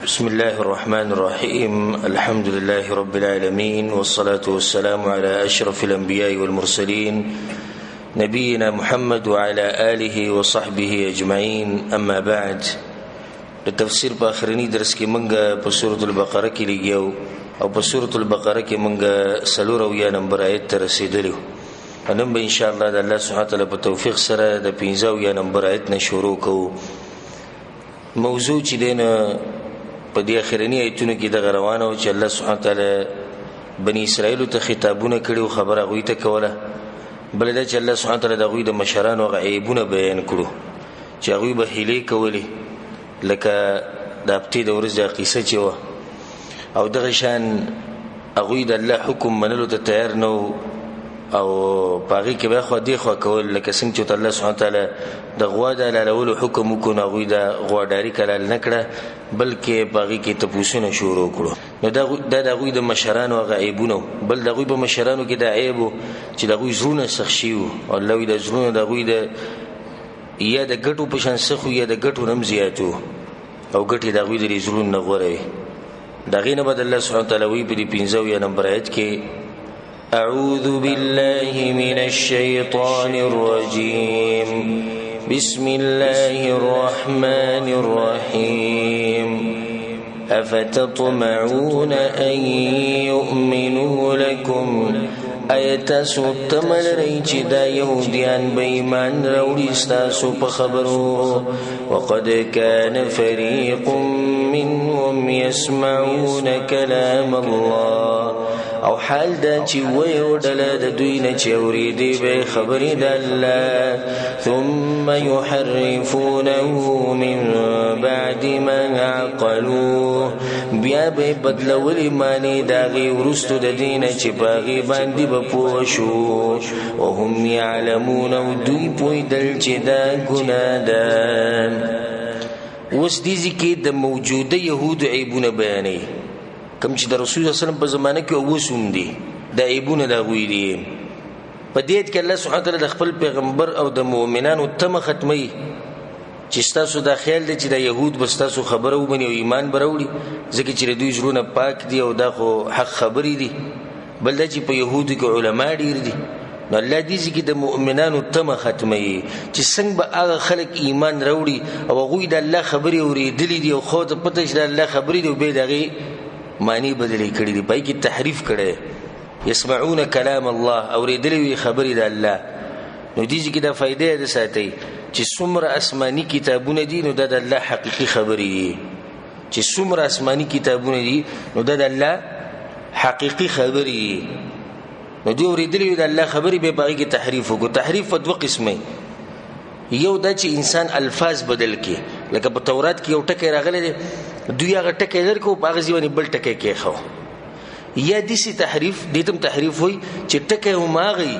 بسم الله الرحمن الرحيم. الحمد لله رب العالمين، والصلاة والسلام على أشرف الأنبياء والمرسلين نبينا محمد وعلى آله وصحبه أجمعين. أما بعد، التفسير بآخرني درس کې منګه په سورة البقره کې لګیو او په سورة البقره کې منګه سلور او یا نمبر آیت ته رسیدلو. نن به ان شاء الله د الله سبحانه وتعالى په توفیق سره د 15 یا نمبر آیت نه شروع کوو. موضوع چې دینه په دې اخرنی آیتونو کې د روانو چې الله سبحانه وتعالى بني اسرائیل ته خطابونه کړي، خبره غوي ته کوله. بل دا چې الله سبحانه وتعالى د غوي د مشرانو غیبونه بیان کړو چې غوي به هلي کولې، لکه د ابتي د ورځې قصه چې و او دغه شان غوي د الله حکم منلو ته تیار نو او باغی کې به خو دی خو کول، لکه څنګه چې الله سبحانه وتعالى د غوا د لالولو حکم وکړ، غوي د غواډاری کول نه کړه بلکې باغی کې تپوسونه شروع کړو. نو دا غوي د مشرانو غیبونه، بل د غوي په مشرانو کې د عیب چې د غوي زړونه سخشیو او الله وی د زړونه د غوي د یا د ګټو په شان سخو یا د ګټو نم زیاتو او ګټي د غوي د زړونو نه غوړي. دا غینه بد الله سبحانه وتعالى وی په 15 یا نمبر آیت کې أعوذ بالله من الشيطان الرجيم بسم الله الرحمن الرحيم أفتطمعون أن يؤمنوا لكم آیتاسو تمل رئی چی دا یهودیان بیمان روڑی استاسو پا خبرو وقد كان فريق منهم يسمعون كلام الله او حال دا چی ویو ڈلا دا دوینا چی اوریدی بے خبری دا اللہ ثم يحرفونه من بعد ما عقلوه بیا بے بدلولی مانی داغی ورستو دا دینا چی باغی باندی بپوشو وهم يعلمون ودوی پوی دل چی دا گنادان. وس دیزی که دا موجوده یهود عیبون بیانی کم چې د رسول الله صلی الله علیه وسلم په زمانه کې اوسوم دي د عیبونه د غوی دي. په دې کې الله سبحانه وتعالى د خپل پیغمبر او د مؤمنانو تم ختمي چې تاسو د خیال دي چې د يهود بس تاسو خبره وبني او ایمان بروړي ځکه چې دوی زړونه پاک دي او دا خو حق خبري دي، بل دا چې په يهودو کې علما ډیر دي. نو الله دې چې د مؤمنانو تم ختمي چې څنګه به هغه خلک ایمان راوړي او غوی د الله خبري اورېدلې دي او خو ته پته چې د الله خبري دی به دغه معنی بدلی کړی دی، پای کې تحریف کړي. يسمعون كلام الله اوریدلی خبرې د الله. نو دې کې دا فائدې ده ساتي چې څومره آسماني کتابونه دي نو د الله حقيقي خبرې دي، چې څومره آسماني کتابونه دي نو د الله حقيقي خبرې دي. نو دې اوریدلی د الله خبرې به پای کې تحریف وکړو. تحریف په دوه قسمه، یو دا چې انسان الفاظ بدل کړي، لکه په تورات کې یو ټکی راغلی دی دوی هغه ټکی درکو په هغه ځواني بل ټکی کې خو یا دیسی تحریف دیتم تحریف وي چې ټکی هم هغه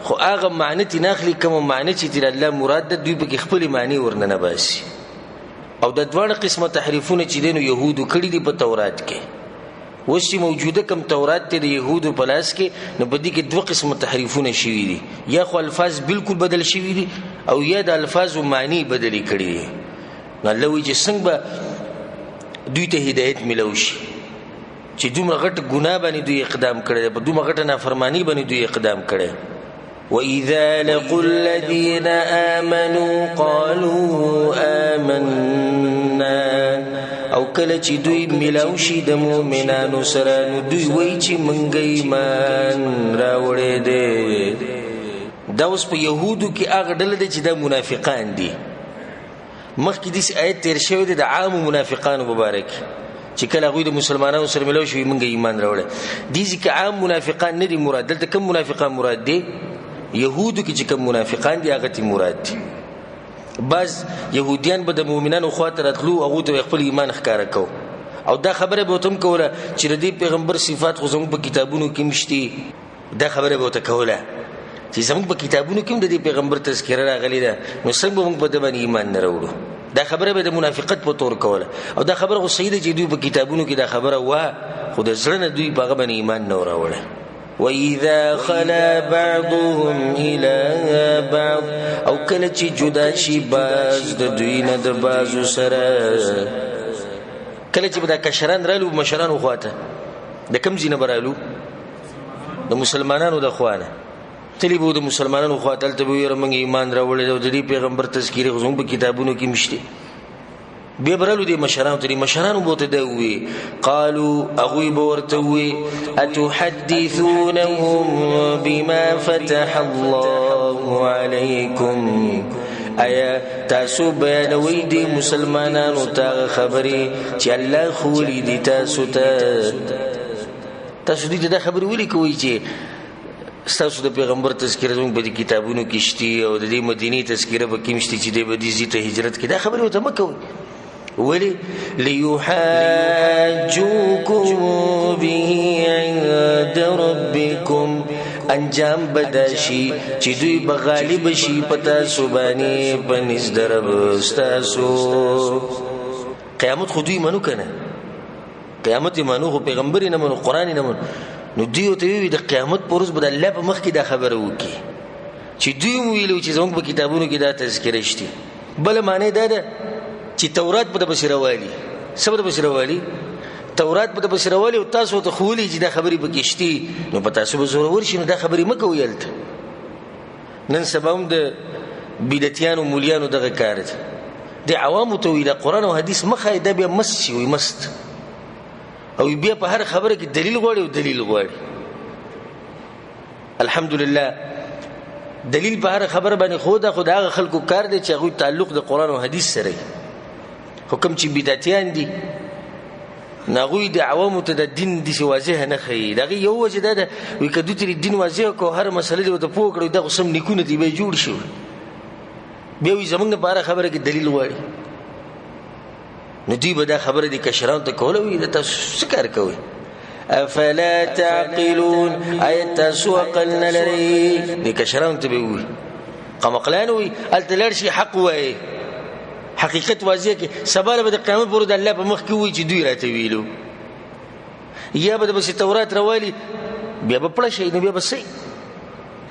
خو هغه معنی تی ناخلی کوم معنی چې تر الله مراد ده دوی په خپل معنی ورننه باسي. او د دوه قسمه تحریفونه چې دینو يهودو کړی دي په تورات کې، وسی موجوده کم تورات ته د يهودو په لاس کې، نو په دې کې دوه قسمه تحریفونه شوي دي، یا خو الفاظ بالکل بدل شوي دي او یا د الفاظ معنی بدلی کړي دي. نو الله وی چې څنګه دوی ته هدایت ملوشي چې دومره غټ ګناه باندې دوی اقدام کړي، په دومره غټ نافرمانی باندې دوی اقدام کړي. وَإِذَا لَقُوا الَّذِينَ آمَنُوا قَالُوا آمَنَّا او کله چې دوی ملوشي د مؤمنانو سره نو دوی وایي چې مونږ ایمان راوړې دي. دا اوس په يهودو کې هغه ډله دي چې د منافقان دي. مخکې دې آیت تیر شوی دی د عام منافقانو مبارک چې کله غوی د مسلمانانو سره ملو شوی مونږ ایمان راوړل. دې ځکه عام منافقان نه دي مراد، دلته کوم منافقان مراد دي؟ يهودو کې چې کوم منافقان دي هغه تی مراد دي. بعض يهوديان به د مؤمنانو خواته راتلو او ته خپل ایمان ښکارا کو او دا خبره به تم کوله چې د پیغمبر صفات خو زموږ په کتابونو کې مشتي. دا خبره به ته کوله چې زموږ په کتابونو کې د پیغمبر تذکرہ راغلی ده، نو څنګه موږ په دې باندې ایمان نه راوړو؟ دا خبره به د منافقت په تور کوله. او دا خبره خو صحیح ده چې دوی په کتابونو کې دا خبره وا خو د زړه نه دوی په باندې ایمان نه راوړل. وَإِذَا خَلَا بَعْضُهُمْ إِلَى بَعْضٍ او کله چې جدا شي باز د دوی نه د بازو سره کله چې به دا کشران رالو مشرانو خواته د کوم ځای نه به رالو د مسلمانانو د خوانه تلی به د مسلمانانو خواته هلته به ویره موږ ایمان راوړی او د دې پیغمبر تذکیرې خو زموږ په کتابونو کې مشته بیا به رالو دې مشرانو ته مشرانو به ورته دا ووایي قالو هغوی به ورته ووایي اتحدثونهم بما فتح الله علیکم آیا تاسو بیانوي دي مسلمانانو ته خبرې چې الله خولی دي تاسو دې دا خبرې ولي کوي چې ستاسو د پیغمبر تذکره زموږ په کتابونو کې شته او د دې مدینه تذکره په کې شته چې د بدیزي ته هجرت کې دا خبرې وته مکوي ولي ليحاجوكم به عند ربكم انجام بداشي چې دوی بغالب شي پتا سبحانه پنځ درب استاسو قیامت خو دوی منو کنه قیامت منو خو پیغمبر نه منو قران نه منو نو دیو ته وی د قیامت پرز بد الله په مخ کې دا خبره وکي چې دوی ویلو چې زموږ په کتابونو کې دا تذکرې شته بل معنی دا ده چې تورات په بشروالي سبب بشروالي تورات په بشروالي او تاسو ته خولي چې دا خبرې پکېشتي نو په تاسو به زور ورشي نو دا خبرې مکو یلته نن سباوم د بدعتيانو مولیانو دغه کار دي د عوامو ته ویل قرآن او حديث مخه دا بیا مسي وي مست او بیا په هر خبره کې دلیل غواړي او دلیل غواړي الحمدلله دلیل په هر خبره باندې خدا هغه خلکو کار دي چې هغه تعلق د قرآن او حديث سره حکم چې بدعتيان دي ناغوی د عوامو ته د دین د واضح نه خي دغه یو وجه ده وي کدو تر دین واضح کو هر مسله د پوه کړو د قسم نیکونه دی به جوړ شي بیا وي زمونږ په اړه خبره کې دلیل وایي نو دی به دا خبره د کشران ته کوله وي د تاسو څه کار کوي افلا تعقلون ايت سوقلنا لري د کشران ته به وي قمقلان وي التلرشي حق وایي حقیقت واضح کې سباله به د قیامت پر د الله په مخ کې وي چې دوی راته ویلو یا به د تورات راوالي بیا به پړه شي نو بیا به سي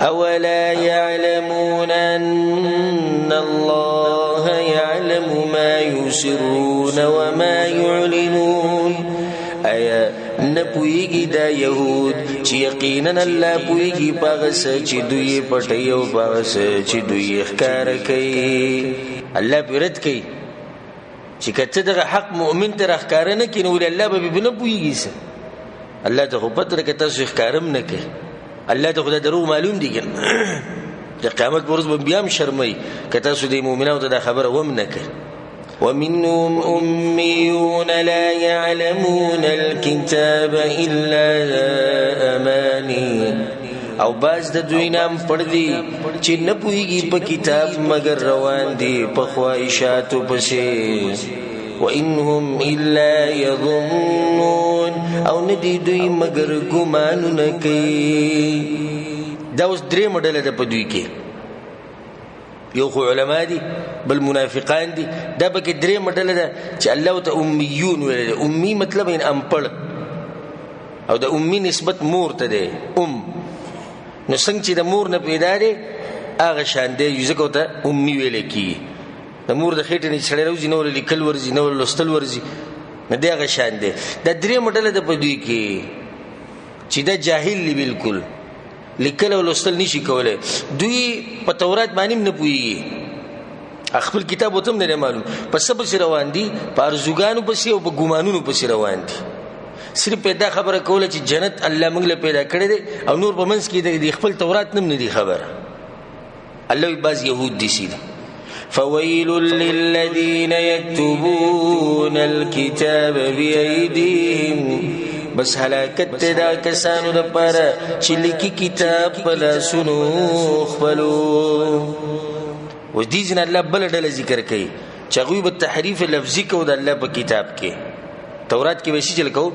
اولا يعلمون ان الله يعلم ما يسرون وما يعلنون ایا نپویږي دا يهود چې یقینا الله پویږي پاغه چې دوی پټي او پاغه چې دوی ښکار کوي الله بیرت کوي چې کته دغه حق مؤمن تر ښکار نه کینو ول الله به بنه پویږي الله ته خو پتر کې تاسو ښکارم نه کوي الله ته خدای درو معلوم دي ګل د قیامت پرځ به بیا هم شرمای کته سو د مؤمنانو ته خبره وم نه کوي ومنهم أميون لا يعلمون الكتاب إلا أماني او باز د دوی نام پړ دي چې نه پويږي په کتاب مگر روان دي په خواهشاتو پسې وانهم الا يظنون او ندي دوی مگر ګمانونه کوي دا اوس درې مډل ده په دوی کې یو خو علما دي بل منافقان دي دا به کې درې مډل ده چې الله ته امیون ویل امي مطلب ان امپړ او د امي نسبت مور ته ده نو څنګه چې د مور نه پیدا دي هغه شان دی یوزکو ته امي ویل کی د مور د خېټې نه چړې روزي نو لیکل ورزي نو لوستل ورزي نه دی هغه شان دی د درې مډل د پدوي کې چې دا جاهل لی بالکل لیکل او لوستل نشي کولای دوی په تورات باندې نه پوي خپل کتاب وتم نه معلوم په سبب سره روان دي په ارزوګانو پسې او په ګمانونو پسې روان دي صرف پیدا خبره کوله چې جنت الله موږ له پیدا کړی دی او نور په منځ کې د خپل تورات نم نه دی خبره الله باز يهود دي سیده فويل للذين يكتبون الكتاب بأيديهم بس هلاکت دا کسانو د پاره چې لیکي کتاب په لاسونو خپلو و دې ځین الله بل ډله ذکر کوي چې غوی په تحریف لفظي کو د الله په کتاب کې تورات کې وشي چل کو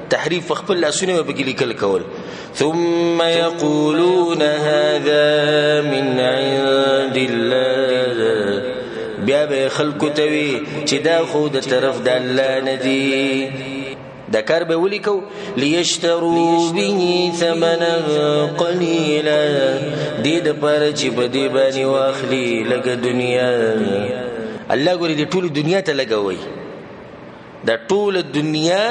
تحریف خپل لاسونه په کې لیکل کول ثم يقولون هذا من عند الله بیا به خلق توي چې دا خو د طرف د الله ندي دا کار به ولیکو ليشتروا به ثمنا قليلا دې د پر چې په دې باندې واخلي لګ دنیا الله ګوري دې ټول دنیا ته لګوي دا ټول دنیا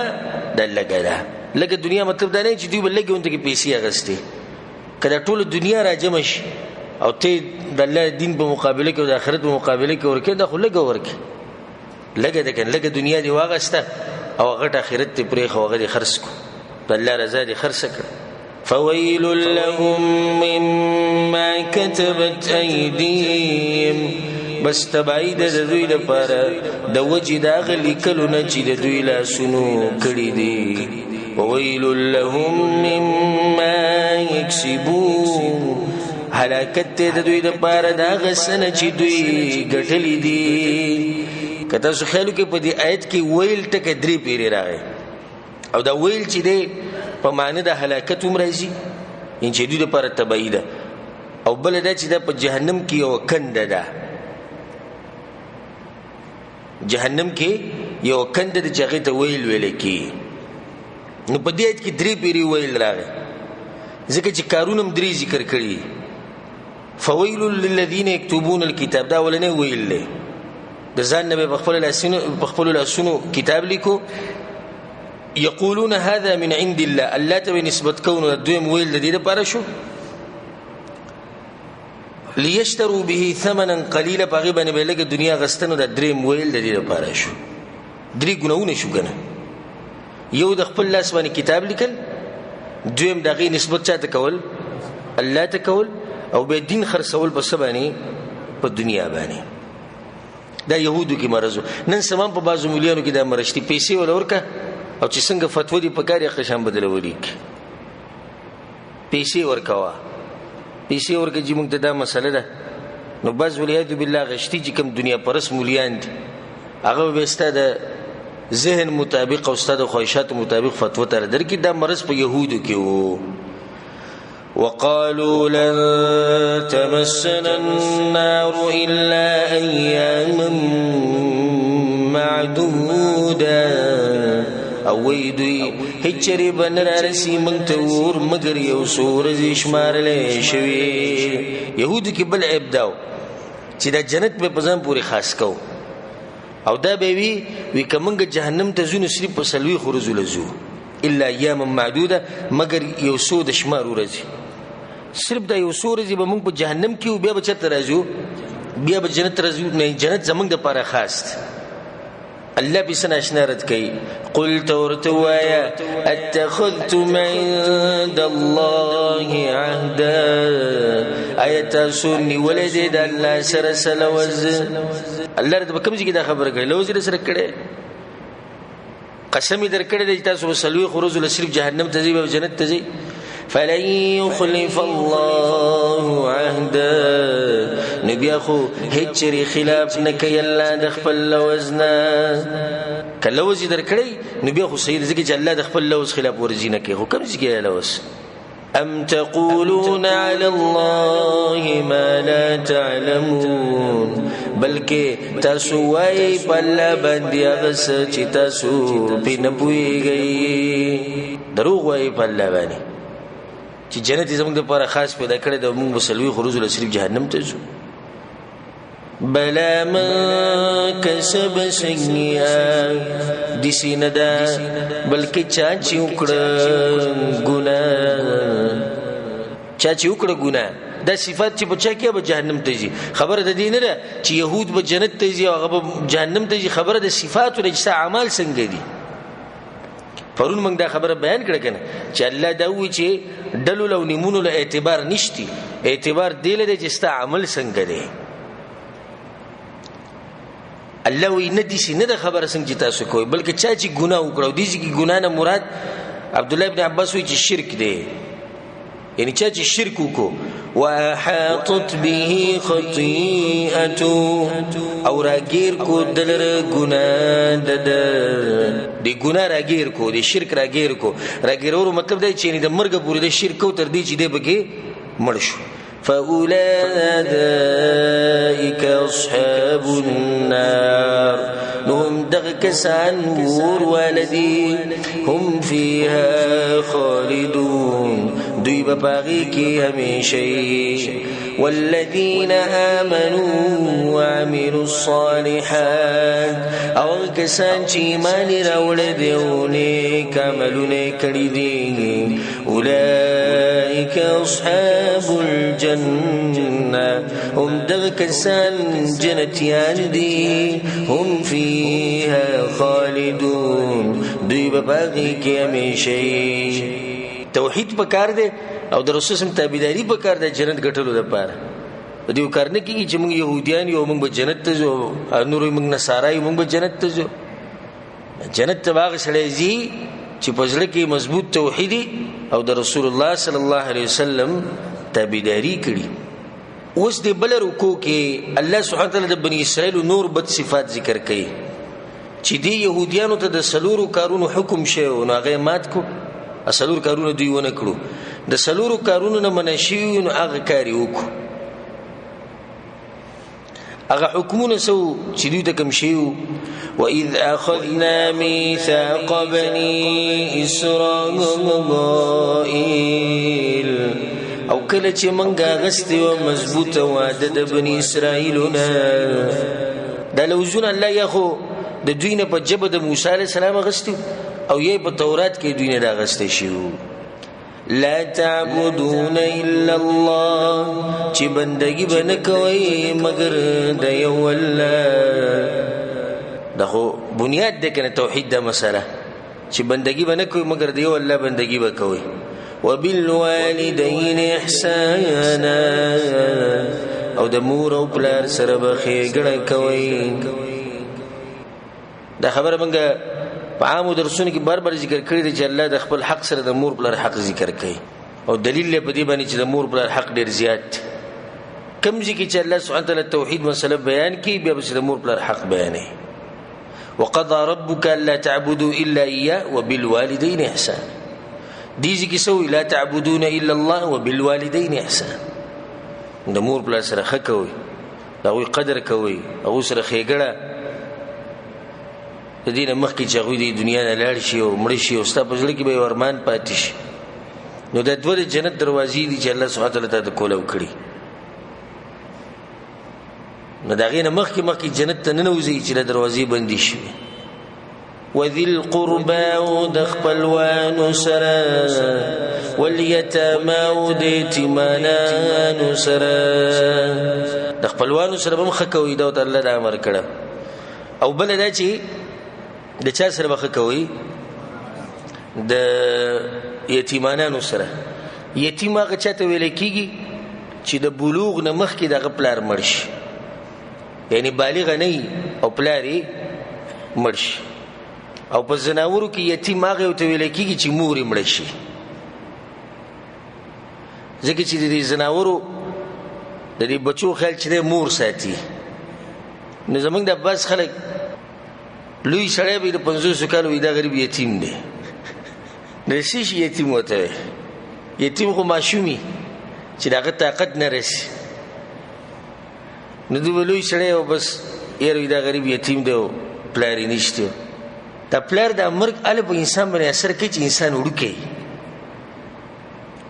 دا لګه ده. لګه دنیا مطلب دا نه چې دوی به لګې اونته کې پیسې اغستې. که دا ټول دنیا راجمع شي او ته د الله دین په مقابله کې او د آخرت په مقابله کې ورکې، دا خو لګه ورکې. لګه ده کنه، لګه دنیا دې واغسته او غټ آخرت ته پرېښه او هغه دې خرڅ کړو، د الله رضا دې خرڅه کړه. فويل لهم مما كتبت أيديهم، بس تبعید د دوی لپاره د وجې د هغه لیکلو نه چې د دوی لاسونو کړي دي. وویل لهم مما یکسبون، هلاکت د دوی لپاره د هغه څه نه چې دوی ګټلي دي. که تاسو خیال وکړئ په دې آیت کې ویل ټکی 3 پیرې راغی او دا ویل چې دی په معنی د هلاکت هم راځي، یعنې چې دوی لپاره تباهي ده، او بله دا چې دا په جهنم کې یوه کنده ده. جهنم کې یوه کنده ده چې هغې ته ویل ویلی کېږي. نو په دې آیت کې 3 پیرې ویل راغی ځکه چې کارونه هم 3 ذکر کړي. فویل للذین یکتبون الکتاب، دا اولنی ویل دی، د ځان نه به په خپلو لاسونو کتاب لیکو. یقولون هذا من عند الله، الله ته نسبت کوو. دویم ویل د دې لپاره شو لیشتروا به ثمنا قلیلا، په هغې باندې به لږه دنیا غستنو. دا دریم ویل د دې لپاره شو. 3 ګناهونه شو که نه، یو د خپل لاس باندې کتاب لیکل، دویم د هغې نسبت چا ته کول؟ الله ته کول، او بیا دین خرڅول په څه باندې؟ په دنیا باندې. دا یهودو کې مرض و. نن سبا په بعضو مولیانو کې دا مرض دي، پیسې وله ورکه او چې څنګه فتوا دي په کار یې قشان بدلولی کې. پیسې ورکوه، پیسې ورکه چې موږ ته دا مسله ده. نو بعض ولیعیاذ بالله غشتي چې کوم دنیا پرست مولیان دي، هغه به ستا د ذهن مطابق او ستا د خواهشاتو مطابق فتوا ته درکړي. دا مرض په یهودو کې و. وقالوا لن تمسنا النار إلا أياما معدودا، او وی دوی هچری بن را رسی منتور مگر یو سورز شمارلی شوی. یهودو کې بل عیب داو چې دا جنت به په ځان پورې خاص کو، او دا به وی که موږ جهنم ته ځو نو صرف په 40 ورځو له ځو، الا ایاما معدوده، مگر یو څو د شمار ورځې. صرف دا یو څو ورځې به موږ په جهنم کې و، بیا به چېرته راځو؟ بیا به جنت راځو. نه، جنت زموږ دپاره خاص دی. الله بسن اشنا رد کوي. قل ورته ووایه اتخذتم عند الله عهدا، آیا تاسو نیولی دی د الله سره څه لوز؟ الله رته په کوم ځای کې دا خبره کوي؟ لوز یې سره کړی، قسم یې درکړی دی چې تاسو به 40 ورځو له صرف جهنم ته ځئ او جنت ته ځئ. فلن يخلف الله عهدا، نو بیا خو هیڅ چېرې خلاف نه کوي الله د خپل لوز نه. که لوز یې درکړی نو بیا خو صحیح دی، ځکه چې الله د خپل لوز خلاف ورزي نه کوي. خو کوم ځای کې لوز؟ ام تقولون على الله ما لا تعلمون، بلکې تاسو وایئ په الله باندې هغه څه چې تاسو پرې نه پوهېږئ. دروغ وایئ په الله باندې چې جنت یې زموږ دپاره خاص پیدا کړی دی، موږ به 40 ورځو له صرف جهنم ته ځو. بلا من کسب سیئه، داسې نه ده بلکې چا چې وکړه ګناه، چا چې وکړه ګناه، دا صفات چې په چا کې به جهنم ته ځي. خبره د دې نه ده چې یهود به جنت ته ځي او هغه به جهنم ته ځي. خبره د صفاتو ده چې ستا اعمال څنګه دي. پرون موږ دا خبره بیان کړه کنه چې الله دا وایي چې ډلو له نیمونو له اعتبار نشتی، اعتبار دی له چې ستا عمل څنګه دی. الله وی نه دي نه ده خبره څنګه چې تاسو کوئ، بلکې چا چې ګناه وکړو. دې چې ګناه نه مراد عبد الله ابن عباس وی چې شرک دی، یعنی چا چې شرک وکړو. واحاطت به خطیئته، او راګیر کو دلر ګناه د ګناه راګیر کو، د شرک راګیر کو. راګیرولو مطلب دی چې د مرګ پورې د شرک کو تر دې چې دی بګې مړ شو. فأولئك أصحاب النار، نهم دغ کسان ور والدی، هم فيها خالدون، دوی بپاغی کی همیشه والذین آمنوا وعملوا الصالحات او کسان چې ایمان راوړل دي او نیک عملونه کړي دي اولئک اصحاب الجنه هم دغه کسان جنتیان دي هم فيها خالدون دوی بپاغی کی همیشه توحید پکار دی او د رسول سم تابعداري پکار دی جنت ګټلو لپاره دیو کار نه کیږي چې موږ يهوديان یو موږ به جنت ته ځو نور موږ نصارای موږ به جنت ته ځو جنت ته باغ سړی زی چې پزړه کې مضبوط توحیدی او د رسول الله صلی الله علیه وسلم تابعداري کړي اوس د بل رکوع کې الله سبحانه تعالی د بنی اسرائیل نور بد صفات ذکر کړي چې دی يهوديانو ته د سلورو کارونو حکم شه او هغه مات کو سلور کارونه دوی ونه کړو د سلورو کارونو نه منشي نو هغه کاری وکړو هغه حکمونه سو چې دوی ته کوم شی وَإِذْ أَخَذْنَا مِيثَاقَ بَنِي إِسْرَائِيلَ او کله چې منګه غستې او مضبوطه وعده د بنی اسرائیلونه د لوزون الله یخو د دوی نه په جبه د موسی علی السلام غستې او یې په تورات کې دوی نه دا غستې شو لا تعبدون الا الله چې بندگی بنه کوي مگر د یو الله دغه بنیاد د کنه توحید د مسله چې بندگی بنه کوي مگر د یو الله بندگی وکوي وبالوالدین احسانا او د مور او پلار سره به ښېګڼه کوي دا خبره موږ په عامو درسونو کې بار بار ذکر کړی دی چې الله د خپل حق سره د مور پلار حق ذکر کوي او دلیل په دې باندې چې د مور پلار حق ډیر زیات کم ځکه چې الله سبحانه تعالی توحید مسله بیان کوي بیا به د مور پلار حق بیانوي وقضى ربك الا تعبدوا الا اياه وبالوالدين احسانا دې ځکه سوې لا تعبدون الا الله وبالوالدين احسانا د مور پلار سره حق کوي هغه قدر کوي هغه سره ښېګړه د دې مخکې چې هغه د دنیا نه لاړ شي او مړ شي او ستاسو په ځل کې به ورمان پاتې شي نو د دوه جنت دروازې دي چې الله سبحانه وتعالى ته کوله وکړي نو دا غینه مخکې جنت ته نه نوځي چې د دروازې بندي شي وذي القربى د خپلوان سره واليتامى د یتیمانان سره د خپلوان سره هم خکوي دا الله د امر کړه او بل دا چې د چا سره بخ کوي د یتیمانانو سره یتیم هغه چاته ویل کیږي چې د بلوغ نه مخکې د پلار مرش یعنی بالغ نه او پلاری مرش او په زناورو کې یتیم هغه ته ویل کیږي چې مور مړ شي ځکه چې د زناورو د دې بچو خیال چې مور ساتي نو زمونږ د بس خلک لوی سړی به د 500 کالو دا غریب یتیم دی نشي یتیم وته یتیم خو ماشومی چې دغه طاقت نه رسي نو دوی لوی سړی او بس یې دا غریب یتیم دی پلار یې نشته دا پلار د مرګ ال په انسان باندې اثر کوي چې انسان وړوکی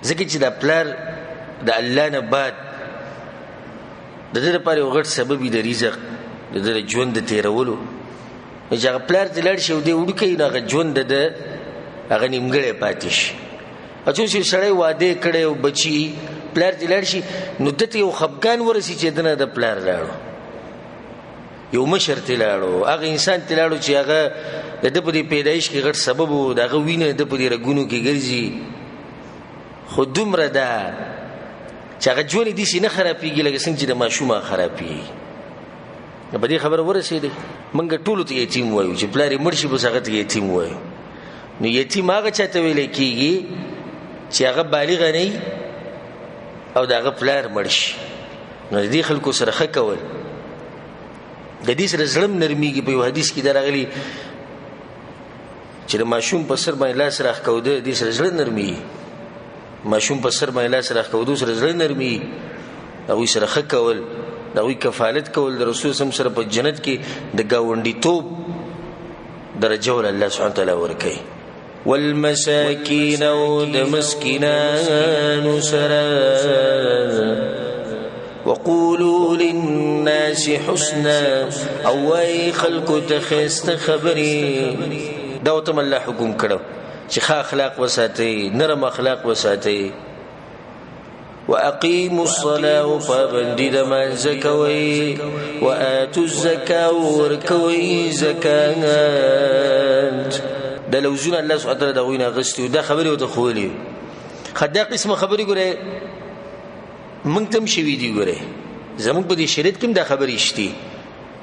ځکه چې دا پلار د الله نه بعد د دې لپاره یو غټ سبب دی د رزق د دې ژوند د تیرولو چې هغه پلار د لړ شو دی وړوکی نه هغه ژوند د هغه نیمګړی پاتې شي اچو چې سړی واده کړي او بچي پلار د لړ شي نو دته یو خفګان ورسي چې دنه د پلار لاړو یو مشر تلاړو هغه انسان تلاړو چې هغه د په دې پیدایش کې غټ سبب وو دغه وینه د په دې رګونو کې ګرځي خو دومره ده چې هغه ژوند دي چې نه خرابېږي لکه څنګه چې د ماشومه خرابېږي په دې خبره ورسېده موږ ټول ته یتیم وایو چې پلار مړ شي بس هغه ته یتیم وایو نو یتیم هغه چاته ویل کېږي چې هغه بالغ نه او دغه پلار مړ شي نو دې خلکو سره ښه کول د دې سره زړم نرميږي په یو حدیث کې درغلي چې د ماشوم په سر باندې لاس راخ کوده دې سره زړه نرمي ماشوم په سر باندې لاس راخ کوده سره زړه نرمي او سره ښه کول دا وی کفالت کول د رسول سم سره په جنت کې د گاونډي توپ درجه ول الله سبحانه تعالی ورکي والمساکین او د مسکینانو سره وقولوا للناس حسنا او ای خلقو ته ښایسته خبرې دا ورته الله حکم کړو چې ښه اخلاق وساتئ نرم اخلاق وساتئ واقیموا الصلاة وپابندي د مانځه کوئ وآتوا الزکاة ورکوئ زکات دا لوزونه الله سبحانه وتعالی دا غوینه اغستي دا خبرې ورته ښوولې دا قسمه خبرې ګوره موږ ته هم شوي دي ګوره زموږ په دې شریعت کې هم دا خبرې شته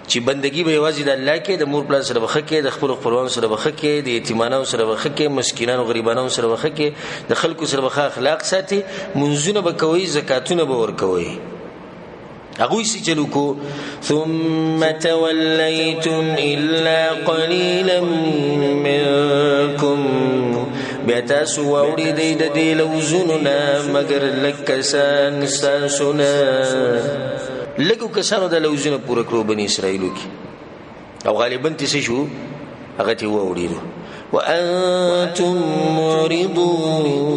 چې بندگی به یوازې د الله کې د مور پلار سره به ښه کې د خپلو خپلوانو سره به ښه کې د یتیمانو سره به ښه کې مسکینانو غریبانو سره به ښه کې د خلکو سره به ښه اخلاق ساتي منځونه به کوئ زکاتونه به ورکوئ هغوی سي چلو کو ثم تولیتم الا قلیلا منکم بیا تاسو واوریدئ د دې لوزونو نه مګر لږ کسان ستاسو نه لږو کسانو دا لوزونه پوره کړو بني اسرائیلو کې او غالبا څه شو هغه ته واوریدو وانتم معرضون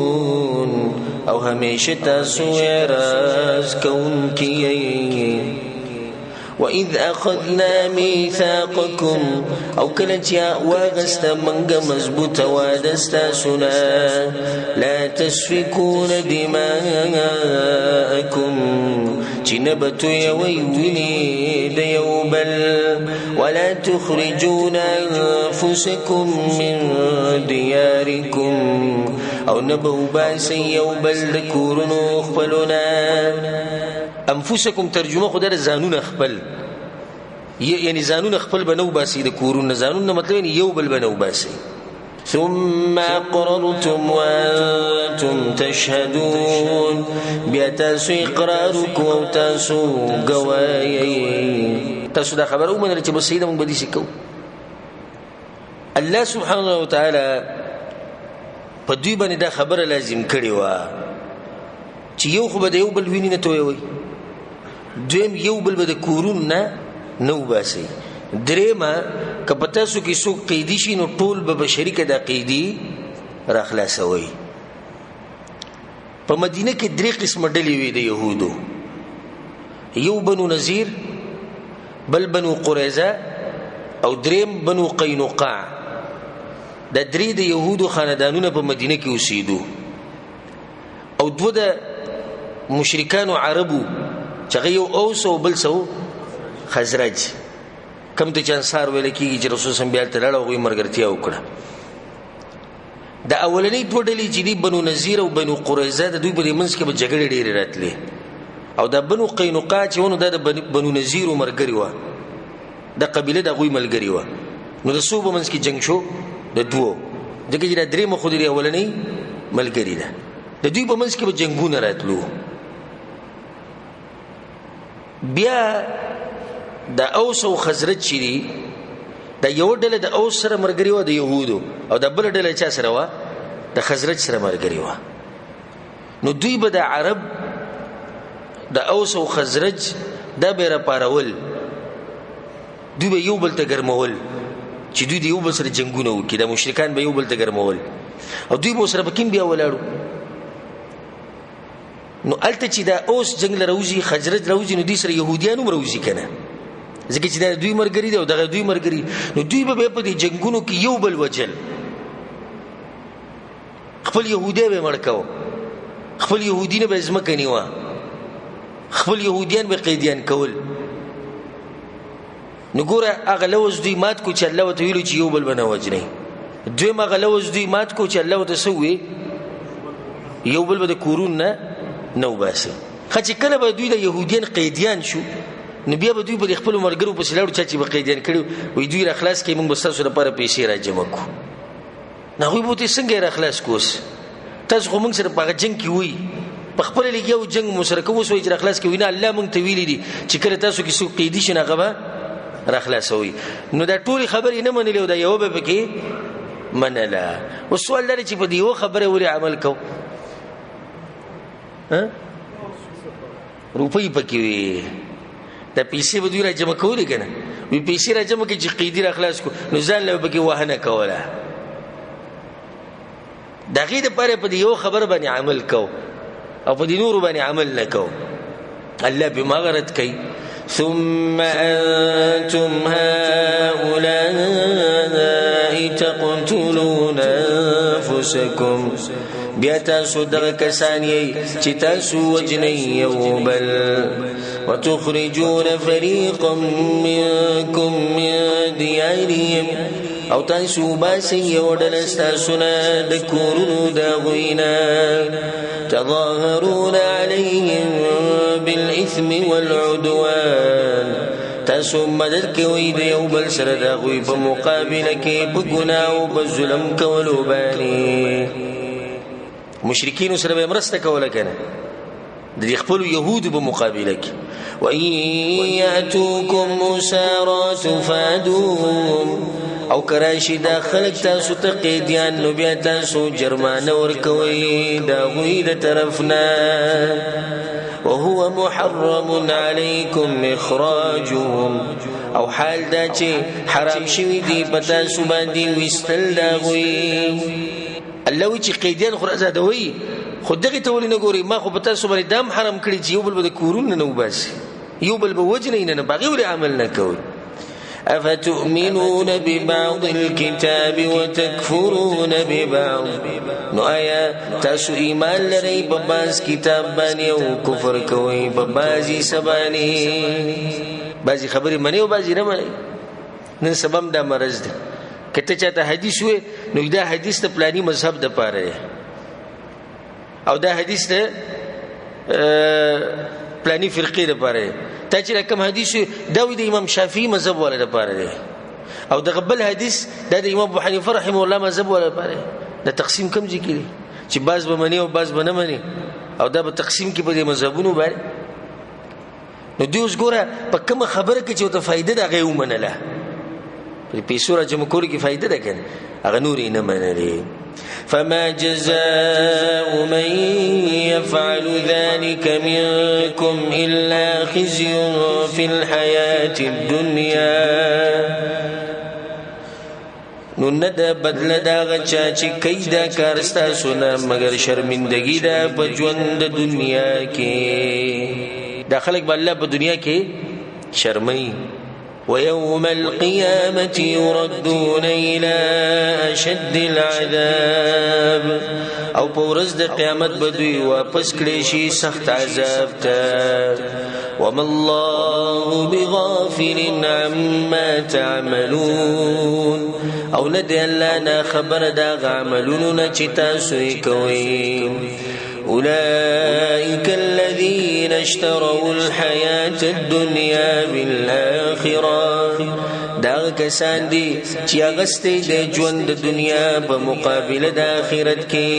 او همیشه تاسو اعراض کوونکي وَإِذْ أَخَذْنَا مِيثَاقَكُمْ او کله چې واغسته منګه مضبوطه واده ستاسونا لا تسفكون دماءكم چې نبتو یوی ویني د یو بل ولا تخرجون انفسكم من دياركم او نبو باسي یو بل د کورونو خپلونا انفسکم ترجمه خو در زانون خپل یعنی زانون خپل بنو باسی د کورون زانون مطلب یو بل بنو باسی ثم اقررتم وانتم تشهدون بیا تاسو اقرارکم او تاسو گواهی تاسو دا خبر ومنل چې بس سیده مونږ بدی سکو الله سبحانه وتعالى په دوی باندې دا خبره لازم کړی و چې یو خو به د یو بل ویني نه توی وي دویم یو بل به د کورون نه نو باسي درېما که په تاسو کې څوک قیدي شي نو ټول به شریک د قیدي را خلاصوي په مدینه کې درې قسم ډلې وي د يهودو یو بنو نذیر بل بنو قریظه او دریم بنو قینقاع د درې د يهودو خاندانونه په مدینه کې اوسېدو او دوه د مشرکانو عربو چې یو اوس او بل سو خزرج کم ته چانسار ویل کیږي چې رسول الله بیل ته لړ او مرګرتیا وکړه د اولنی دوه ډلې چې دی بنو نذیر او بنو قریظه د دوی په منځ کې به جګړې ډېرې راتلې او د بنو قینقاع چې ونه د بنو نذیر مرګري و د قبيله د غوي ملګری و نو د صوبه منځ کې جنگ شو د دوه دغه چې د درې مخ دی اولنی ملګری ده د دوی په منځ کې به جنگونه راتلو بیا د اوس او خزرج چي د یو ډله د اوس سره مرګري و د يهودو او د بل ډله چا سره و د خزرج سره مرګري و نو دوی به د عرب د اوس او خزرج د بیره پارول دوی به یو بل ته ګرمول چې دوی د یو بل سره جنگونه وکړي د مشرکان به یو بل ته ګرمول او دوی به سره بکیم بیا ولاړو نو الته چې دا اوس جنگ لروزي خزرج روزي نو دي سره يهوديانو مروزي کنه ځکه چې دا دوی مرګري دي او دغه دوی مرګري نو دوی به په دې جنگونو کې یو بل وجل خپل يهودي به مړکاو خپل يهودينه به ځمکه نیوا خپل يهوديان به قیدیان کول نو ګوره هغه لوز دوی مات کو چې الله وتعالى چې یو بل بنه وجني دوی هغه لوز دوی مات کو چې الله وتسوي یو بل به د کورون نه نو باسي خچ کله به دوی د يهوديان قیدیان شو نو بیا به دوی په خپل مرګرو په سلاړو چې به قیدیان کړي وي دوی را خلاص کې موږ بس تاسو لپاره پیسې را جمع کو نه وي بوته څنګه را خلاص کوس تاسو کوم سره په جنگ کې وي په خپل لګیو جنگ مشرکو وسوي چې را خلاص کې وینه الله موږ ته ویلي دي چې کله تاسو کې څوک قیدی شنه غبا را خلاصوي نو دا ټول خبرې نه منلې او دا یو به کې منلا وسوال لري چې په دیو خبره ولې عمل کو ها روپۍ پکې وي دا پیسې به دوی را جمع کولې کنه وی پیسې را جمع کې چې قیدی را خلاص کو نو ځان له پکې وهنه کوله د هغې دپاره په دې یو خبر باندې عمل کو او په دې نورو باندې عمل نه کو. الله پې مغرد کوي ثم أنتم هؤلاء تقتلون أنفسكم بیا تاسو دغه کسان یې چې تاسو وجنئ یو بل وتخرجون فريقا منكم من ديارهم او تاسو باسئ یو ډله ستاسو نه د کورونو د هغوی نه تظاهرون عليهم بالإثم والعدوان تاسو مدد کوئ د یو بل سره د هغوی په مقابله کې په ګناه او په ظلم کولو باندې. مشرکینو سره به مرسته کوله که نه د دې خپلو یهودو په مقابله کې. وإن يأتوكم أسارى تفادوهم او کراشي دا خلق تاسو ته قیدیان نو بیا تاسو جرمانه ورکوئ د هغوی د طرفنا وهو محرم عليكم اخراجهم او حال دا چې حرام شوي دي په تاسو باندې ویستل د هغوی. الله وایي چې قیدیان خو ازادوئ خو دغې ته ولې نه ګورئ ما خو په تاسو باندې دام حرام کړي چې یو بل به د کورونو نه وباسي یو بل به وجنئ نه په هغې ولې عمل نه کوئ. افتؤمنون ببعض الكتاب وتكفرون ببعض نو آیا تاسو ایمان لرئ په بعض کتاب باندې او کفر کوئ په بعضې څه باندې بعضې خبرې منئ او بعضې نه منئ. نن سبا هم دا مرض دی که ته چاته حدیث وې نو دا حدیث د پلاني مذهب دپاره دی او دا حدیث د پلانی فرقې دپاره دی. تا چې کوم حدیث دا وي د امام شافعي مذهب والا دپاره دی او دغه بل حدیث دا د امام ابو حنیفه رحمه الله مذهب والا دپاره دی. دا تقسیم کوم ځای کې دی چې بعض به مني او بعض به نه مني او دا به تقسیم کې په دې مذهبونو باندې. نو دوی اوس ګوره په کومه خبره کې چې ورته فایده ده هغه یې ومنله په پیسو راجمع کولو کې فایده ده که نه هغه نور یې نه منلې. فما جزاء من يفعل ذلك منكم إلا خزي في الحياة الدنيا نو نه ده بدله د هغه چا چې کوي دا کار ستاسو نه مګر شرمندګي ده په ژوند د دنیا کې. دا خلک به الله په دنیا کې شرموي. ويوم القيامة يردون إلى أشد العذاب او پورز د قیامت بدوی واپس کړي شي سخت عذاب ته. وما الله بغافل عما تعملون او ندی الله نه خبر دا عملونو نه چې تاسو یې کوئ. أولئك الذين اشتروا الحياة الدنيا بالآخرة دا کسان دي چې اغستې د ژوند د دنیا په مقابله د آخرت کې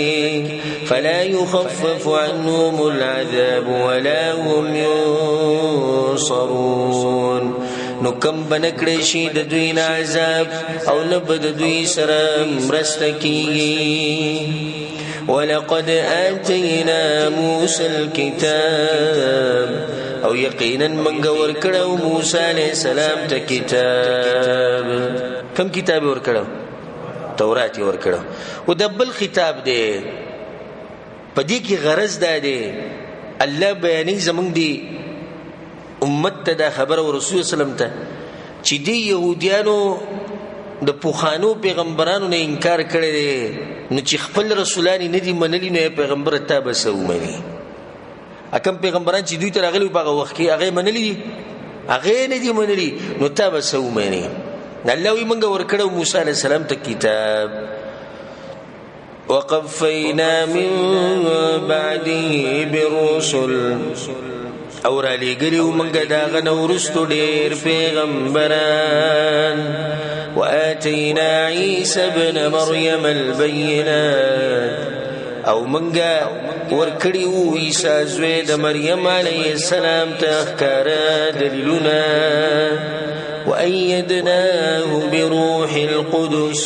فلا يخفف عنهم العذاب ولا هم ينصرون نو کم بنکړې شي د دوی نه عذاب او نه به د دوی سره مرسته کیږي. ولقد آتينا موسى الكتاب او یقینا منګ ورکړو موسی علیہ السلام ته کتاب. کوم کتاب ورکړو؟ تورات ورکړو. او د بل خطاب دی په دې کې غرض دا دی الله بیانې زمونږ دی امت ته دا خبر او رسول سلام ته چې دی يهوديانو د پوخانو پیغمبرانو نه انکار کړی دی نو چې خپل رسولان نه دي منلي نو پیغمبر ته به څه ومني. اکم پیغمبران چې دوی ته راغلي په هغه وخت کې هغه منلي دي هغه نه دي منلي نو ته به څه ومني. الله وی موږ ورکړو موسی علیه السلام ته کتاب. وقفینا من بعده بالرسل او را لګریو موږ داغه نو ورستو ډېر پیغمبران. وآتينا عيسى ابن مريم البينات او منګه ورکړیو عیسی زوی د مریم علیه السلام ته ښکاره دلیلونه. وأيدناه بروح القدس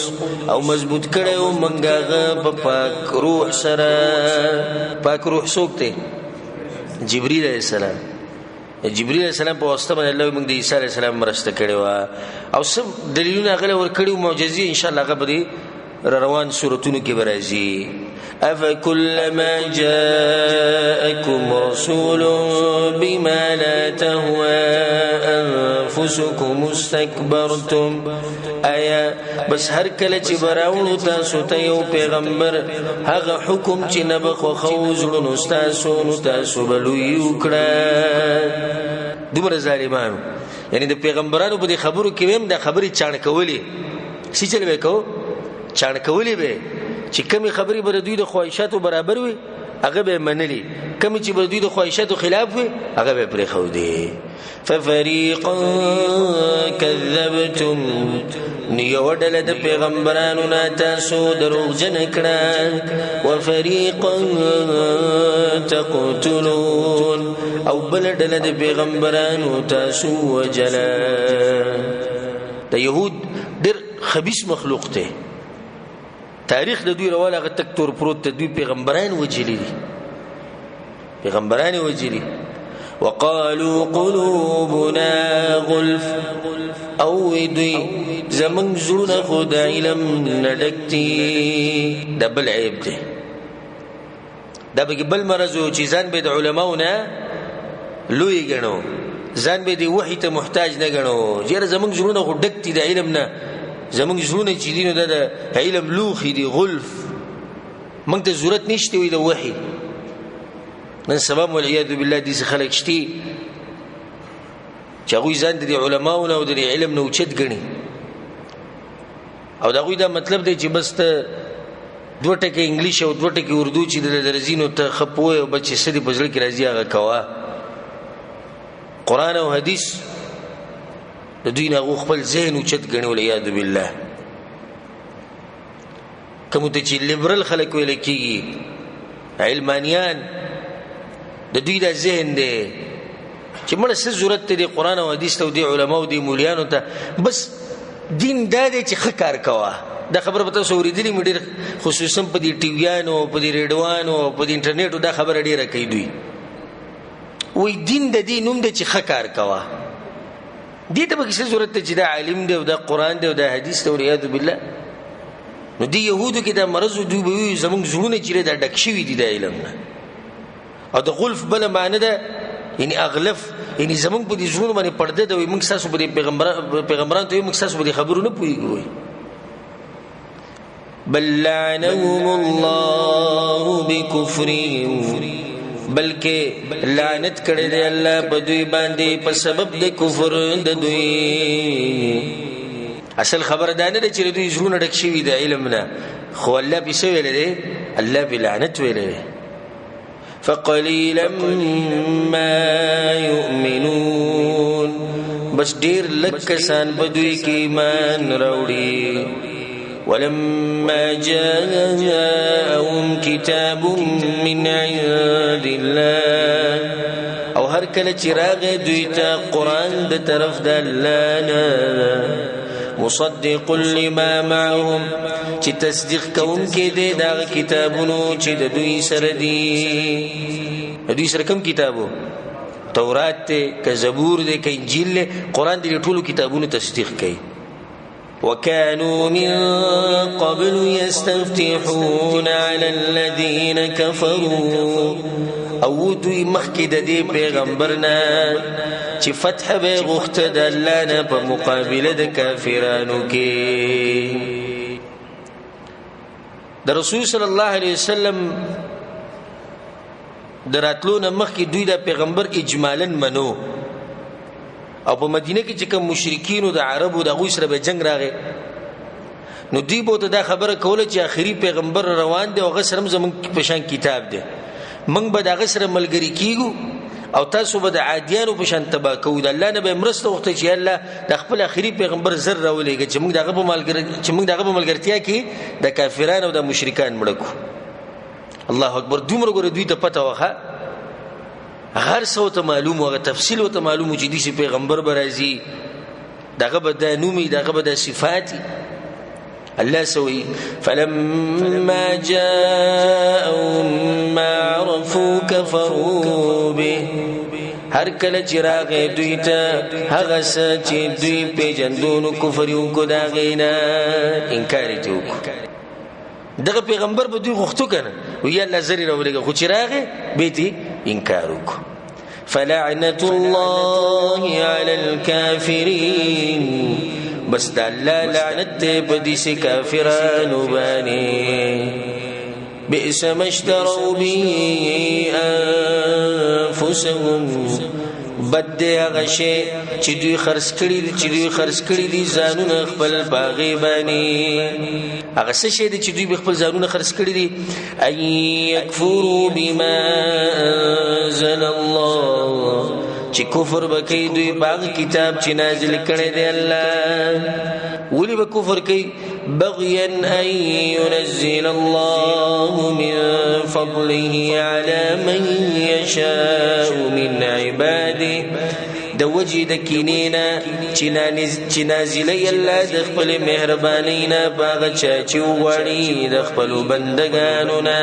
او مضبوط کړو منګه په پاک روح سره. پاک روح څوک دی؟ جبرئیل علیه السلام. جبرئیل علیہ السلام په واسطه باندې الله موږ د عیسی علیہ السلام مرسته کړې و او سم دلیلونه غل ور کړیو معجزې ان شاء الله غبري روان سورتونو کې برازي أفكلما جاءكم رسول بما لا تهوى أنفسكم استكبرتم آیا بس هر کله چې براوړو تاسو ته یو پیغمبر هغه حکم چې نه بخو زړونو تاسو نو تاسو بلوي وکړه دومره ظالمانو یعنی د پیغمبرانو په خبرو کې ویم د خبرې چاڼ کولې سی چل وکاو چاڼ کولې به چې کمی خبرې بر دوی د خواهشاتو برابر وي هغه به منلي کمی چې بر دوی د خواهشاتو خلاف وي هغه به پرې خو دي ففريقا كذبتم نیو ډله د پیغمبرانو نه تاسو دروغجن کړه وفريقا تقتلون او بل ډله د پیغمبرانو تاسو وجلا د يهود ډېر خبيث مخلوق ته تاریخ د دوی رواله غ تک تور پروت دوی پیغمبران وجلی پیغمبران وجلی وقالوا قلوبنا غلف او دوی زمن زړه خود علم نډکتی دبل عیب دی دا به بل مرزو چې ځان به د علماونه لوی غنو ځان به د وحی ته محتاج نه غنو جره زمن زړه خود ډکتی د علم نه زمونږ زړونه چې دینو د علم لوخي دي غلف موږ ته ضرورت نشته وي د وحي نن سبب والعياذ بالله دي خلک شتي چې هغوی ځان د علماونو او د علم نه اوچت ګڼي او دا غوی دا مطلب دی چې بس ته دوه ټکي انګلیش او دوه ټکي اردو چې د درزینو ته خپوي او بچي سدي پزړ کې راځي هغه کوا قران او حديث د دوی نه خپل ذهن اوچت ګڼي والعياذ بالله کوم ته چې لیبرل خلک ویل کیږي علمانيان د دوی د ذهن دی چې موږ څه ضرورت دی قران او حديث ته دی علما او دی موليانو ته بس دین دا دی چې خکار کوا دا خبره به تاسو اوریدلې مې ډېر خصوصا په دې ټي ویانو په دې ریډوانو په دې انټرنیټو دا خبره ډېره کوي دوی وې دین د دې نوم دی چې خکار کوا دې ته به څه ضرورت دی چې دا عالم دی او دا قران دی او دا حديث ته ورياذ بالله نو دی يهودو کې دا مرز دوی به زمونږ زړونه چې دا ډک شوی دي د علم نه او د غلف بل معنی ده یعنی اغلف یعنی زمونږ په دې زړونو باندې پرده ده موږ تاسو په پیغمبرانو ته موږ تاسو په خبرونه پويږو بل لعنهم الله بكفرهم بلکې لعنت کړي دی الله په دوی باندې په سبب د کفر د دوی اصل خبر ده نه چې دوی زړونه ډک شوی د علم نه خو الله به څه ویل دی الله به لعنت ویل دی فقليلا ما يؤمنون بس ډیر لکسان په دوی کې ایمان راوړي ولما جاءهم كتاب من عند الله او هر کله چې راغی دوی ته قران د طرف د الله نه مصدق لما معهم چې تصدیق کوم کې دي دا کتابونو چې د دوی سره دي دوی سره کوم کتابو تورات ته ک زبور دي ک انجیل قران دي ټولو کتابونو تصدیق کوي وكانوا من قبل يستفتحون على الذين كفروا او دوی مخکې د دې پیغمبرنا چې فتح به غوښته د الله نه په مقابله د کافرانو کې د رسول صلی الله علیه وسلم دراتلونه مخکې دوی د پیغمبر اجمالاً منو او په مدینه کې چې کوم مشرکین او د عربو د غوي سره به جنگ راغی نو دی بوته دا خبره کوله چې اخري پیغمبر روان دی او غسرم زمون په شان کتاب دی موږ به دا غسر ملګری کیګو او تاسو به د عادیانو په شان تبا کوو د الله نه به مرسته وخت چې الله د خپل اخري پیغمبر زر راولېږي چې موږ دغه په ملګرتیا کې د کافرانو او د مشرکان مړکو الله اکبر دومره ګور دوی ته پته وخه هر څه ته معلوم او تفصیل ته معلوم چې دې پیغمبر برازي دغه به د نومي دغه به د صفات الله سوي فلما جاءهم ما عرفوا كفروا به هر کله چې راغی دوی ته هغه څه چې دوی پیژندونو کفر یو کو دا غینا انکار یې وکړ دغه پیغمبر به دوی غوښتو کنه وی الله زری راولېږه خو چې راغې بیتي انکار وکړو فلعنة الله على الكافرين بس د الله لعنت په دې کافرانو باندې بئس ما اشتروا به انفسهم بد هغه شی چې دوی خرڅ کړي دي ځانونه خپل باغې باندې هغه څه شی چې دوی خپل ځانونه خرڅ کړي دي اي يكفروا بما انزل الله چې کفر وکړي دوی باغ کتاب چې نازل کړي دی الله ولي به کفر کوي بغيا ان ينزل الله من فضله على من يشاء من عباده د وجه د کینینا چې نازلې الله د خپل مهرباني نه باغ چې وړي د خپل بندگانو نه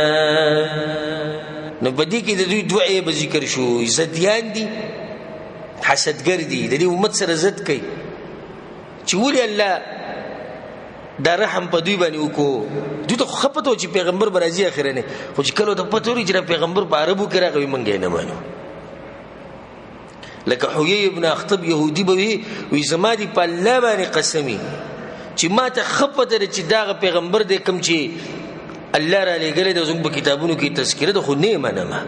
نو بدی کې د دوی دعای به ذکر شو زديان دي حسدګر دي د دې امت سره زد کوي چې ولي الله دا رحم په دوی باندې وکړو دوی ته خپته چې پیغمبر برازي اخره نه خو چې کله ته پته لري چې پیغمبر په عربو کې راغوي مونږ نه مانو لکه حوی ابن اخطب يهودي به وي زما دي په الله باندې قسمي چې ما ته خپته چې دا پیغمبر دې کم چې الله را لګره د زوم په کتابونو کې تذکره ده خو نه منمه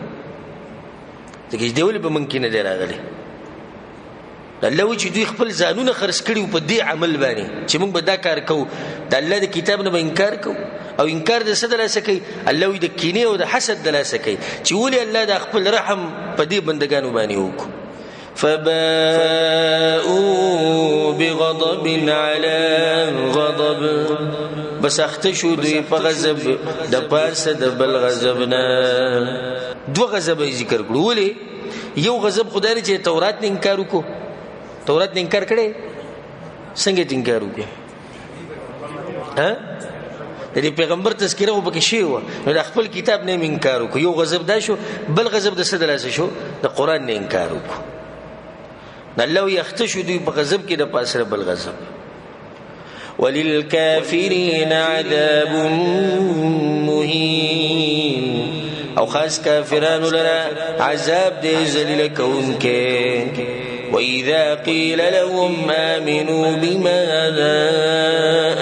دغه دې ولې به ممکن نه راغلي الله وی چې دوی خپل ځانونه خرڅ کړي په دې عمل باندې چې موږ به دا کار کوو د الله د کتاب نه به انکار کوو او انکار د صدر لاسه الله وی د کینې او د حسد د لاسه چې ولې الله د خپل رحم په دې بندگانو باندې وکړو فباءوا بغضب على غضب بس اختشوا دوی په غضب د پاسه د بل غضبنا دو غضب ذکر کړو ولې یو غضب خدای چې تورات نه انکار وکړو تورات نه انکار کړي څنګه انکار وکړي ها د پیغمبر تذکره وبکه شی و نو د خپل کتاب نه انکار وکړو یو غضب دا شو بل غضب د صدر لاسه شو د قران نه انکار وکړو الله یختشو دوی په غضب کې د پاسره بل غضب وللکافرین عذاب مهین او خاص کافرانو لرا عذاب دې ذلیل کونکه وإذا قيل لهم آمنوا بما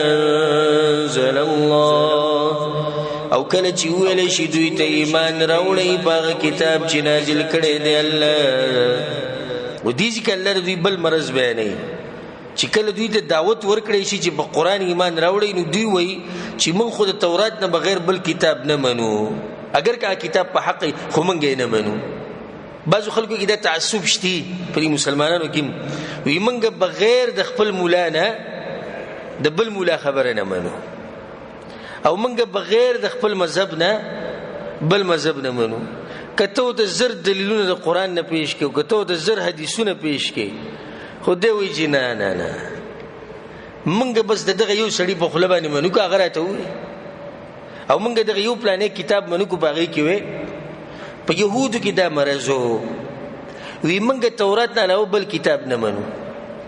أنزل الله او کله چې ویل شي دوی ته ایمان راوړی په کتاب چې نازل کړي دی الله و دې ځکه الله دوی بل مرز بیانوي چې کله دوی ته دعوت ورکړي شي چې په قران ایمان راوړی نو دوی وایي چې موږ خو د تورات نه بغیر بل کتاب نه منو اگر کا کتاب په حق خو موږ نه منو بعضو خلکو کې دا تعصب شتي پر مسلمانانو کې وي موږ بغیر د خپل مولا نه د بل مولا خبره نه منو او موږ بغیر د خپل مذهب نه بل مذهب نه منو کته د زر دلیلونه د قران نه پیش کړو کته د زر حدیثونه پیش کړي خو دی وی چې نه موږ بس دغه یو سړی په خله باندې منو کا غراته وي او موږ دغه یو پلانې کتاب منو کو باغې کې وي په يهودو کې دا مرزو وی موږ تورات نه علاوه بل کتاب نه منو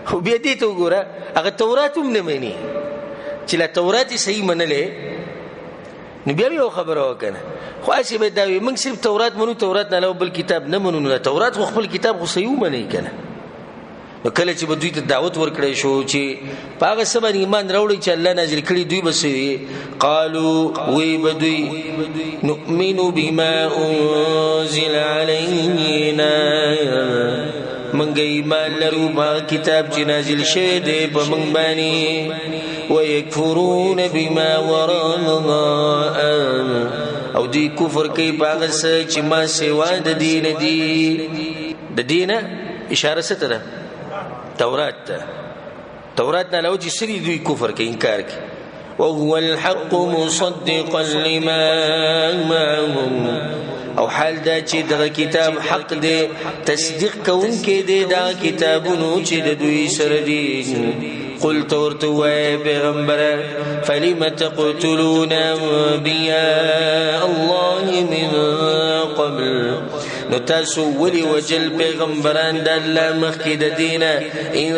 خو بیا دې ته وګوره هغه تورات هم نه مني چې لا تورات صحیح منلې نو بیا یو خبره وکنه خو اسی به دا وی موږ صرف تورات منو تورات نه علاوه بل کتاب نه منو نه تورات خو خپل کتاب خو صحیح مني کنه نو کله چې دوی ته دعوت ورکړې شو چې پاغه سبا ایمان راوړي چې الله نازل کړي دوی بس قالوا وی بدوی نؤمن بما انزل علينا من ایمان لرو با کتاب چې نازل شوی دی په موږ باندې ويكفرون بما وراء او دوی کفر کوي پاغه چې ما سوا د دین دی د دینه اشاره ستره تورات نه لو چې سری دوی کفر کوي انکار کوي وهو الحق مصدقا لما معهم او حال دا چې دغه کتاب حق دی تصدیق کوونکی دی دا کتابونو چې د دوی سره دي قل تورتوا پیغمبر فلم تقتلون انبیاء الله من قبل نو تاسو ولی وجل پیغمبران د الله مخکې د دینه ان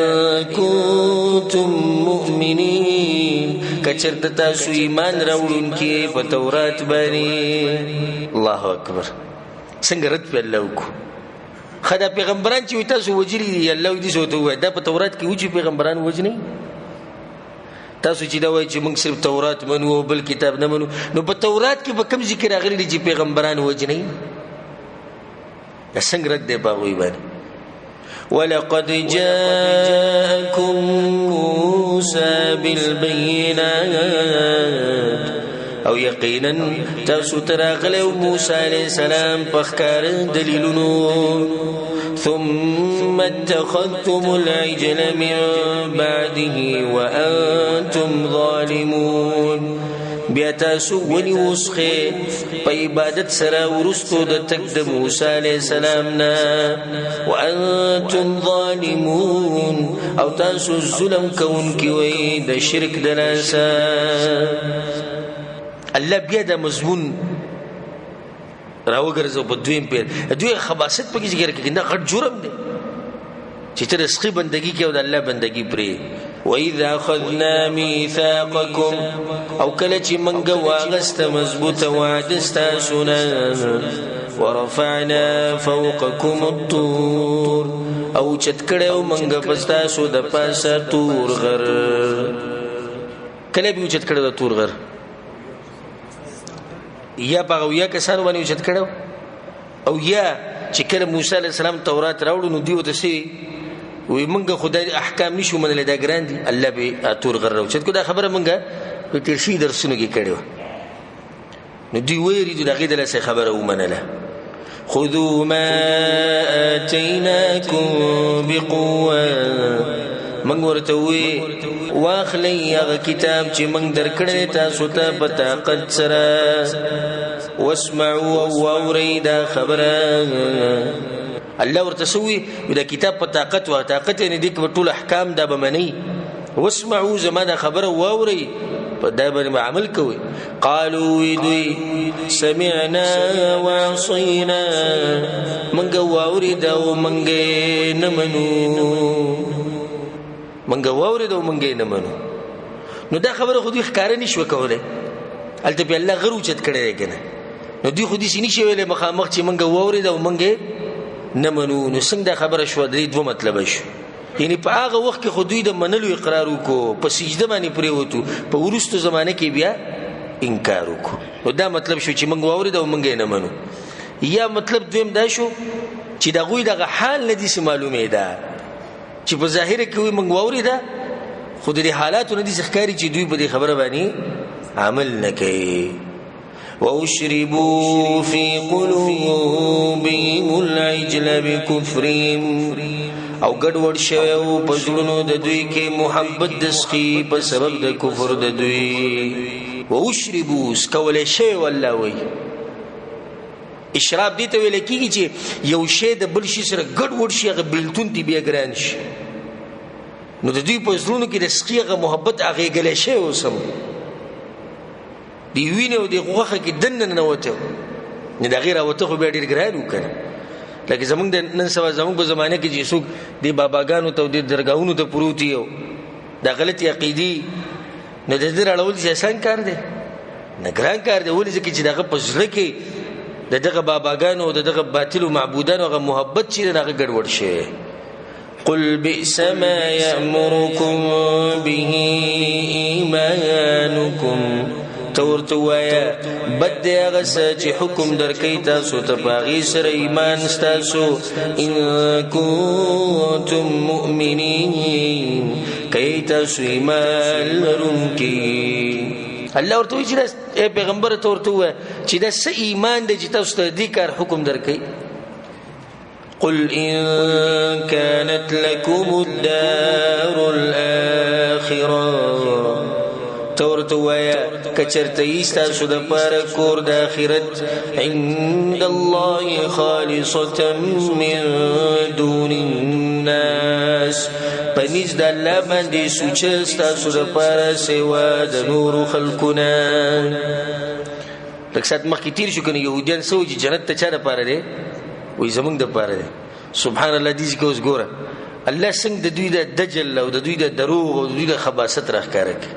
کنتم مؤمنین کچرته تاسو ایمان راوړونکي په تورات باندې. الله اکبر. څنګه رد په الله وکړو. خدا پیغمبران چې تاسو وجلی دي الله دې سوته وای دا په تورات کې و چې پیغمبران وجني. تاسو چې دا وای چې موږ صرف تورات منو او بل کتاب نه منو، نو په تورات کې به کوم ذکر راغلی دي چې پیغمبران وجني؟ دا څنګه رد دی په وای باندې. ولقد جاءكم موسى بالبينات او یقینا تاسو تراغله موسی علیہ السلام په ښکار دلیلونو. ثم اتخذتم العجل من بعده وانتم ظالمون. بیا تاسو ونی وسخه په عبادت سره ورستو د تک د موسی علیہ السلام نه وانتم ظالمون او تاسو ظلم کوونکی وای د شرک دلاسه. الله بیا د مضمون راوګرځو په دویم پیر دوی خباست په کې ذکر کوي دا غټ جرم دی چې ته رزقي بندگی کې او د الله بندگی پرې. وَإِذَا أَخَذْنَا مِيثَاقَكُمْ او کله چې موږ واغسته مضبوطه وعده ستاسو نه ورفعنا فوقكم الطور او چت کړو موږ په ستاسو د پاسه تور غر. کله به چت کړو د تور غر یا باغویا کسانو باندې چت کړو او یا چې کله موسی علیہ السلام تورات راوړو نو دیو ته سي وي منګه خدای احکام نشو منل دا ګران دي الله به اتور غرو چت کو دا خبره منګه په تیر شي درسونه کې کړو نو دی ویری د غیدل سه خبره ومنله. خذوا ما آتيناكم بقوة من ورته وی واخلی هغه کتاب چې موږ درکړی تاسو ته په طاقت سره واسمعوا واورید خبره. الله ورته سوی دا کتاب په طاقت او طاقت نه دي کې ټول احکام دا بمنی. واسمعوا زما دا خبره واوري په دا باندې عمل کوي. قالوا دوی سمعنا وعصينا منګ واورید او منګ نه منو منګ واورید او منګ نه منو. نو دا خبره خو دې ښکار نه شو کوله الته په الله غرو چت کړی کنه. نو دوی خو دې سینې شویل مخامخ چې منګ واورید او منګ نه منو. نو څنګه خبره شو درې دوه مطلب شو. یعنی په هغه وخت کې خو دوی د منلو اقرار وکړو په سجده باندې پریوتو په ورستو زمانه کې بیا انکار وکړو. نو دا مطلب شو چې منګ واورید او منګ نه منو. یا مطلب دویم دا شو چې دا غوی دغه حال نه دي معلومه ده چې په ظاهر کې وي منګ واورید خو د حالاتو نه دي ښکاری چې دوی په دې خبره باندې عمل نه کوي. وَأُشْرِبُوا فِي قُلُوبِهِمُ الْعِجْلَ بِكُفْرِهِمْ او ګډوډ شوی په زړونو د دوی کې محبت د سخي په سبب د کفر د دوی. وَأُشْرِبُوا سکول شی والله وی اشراب دي ته ویل کیږي چې یو شی د بل شي سره ګډوډ شي هغه بیلتون دی بیا ګران شي. نو د دوی په زړونو کې د سخي هغه محبت هغه ګل شي اوسم دی وینه او دی غوخه کې دنه نه وته نه د غیر وته خو به ډیر ګران وکړي. لکه زمونږ د نن سبا زمونږ په زمانه کې چې څوک دی باباګانو ته د درگاہونو ته پروتي او د غلطي عقيدي نه د دې راړول چې آسان کار دی نه ګران کار دی. ولې ځکه چې دغه پزړه کې دغه باباګانو او دغه باطل معبودانو هغه محبت چې دغه ګډوډ شي. قل بئس ما يأمركم به إيمانكم تورته وایا بد دی هغه چې حکم درکې تاسو ته باغی سره ایمان تاسو ان کنتم مؤمنین کای تاسو ایمان لرونکي. الله ورته وی چې پیغمبر تورته وای چې دا څه ایمان دی چې تاسو ته دې کار حکم درکې. قل ان كانت لكم الدار الاخره تورته وایا کچرته ایستاسو د پاره کور د اخرت عند الله خالصه من دون الناس پنځ د الله باندې سوچ ایستاسو د پاره سوا د نور خلقنا. لکه مخکې تیر شو کنه يهوديان سوچ جنت ته چا د پاره دي وې زمونږ د پاره دي. سبحان الله دې څه اوس ګوره الله څنګه د دوی د دجل او د دوی د دروغ او د دوی د خباثت راخاره کوي.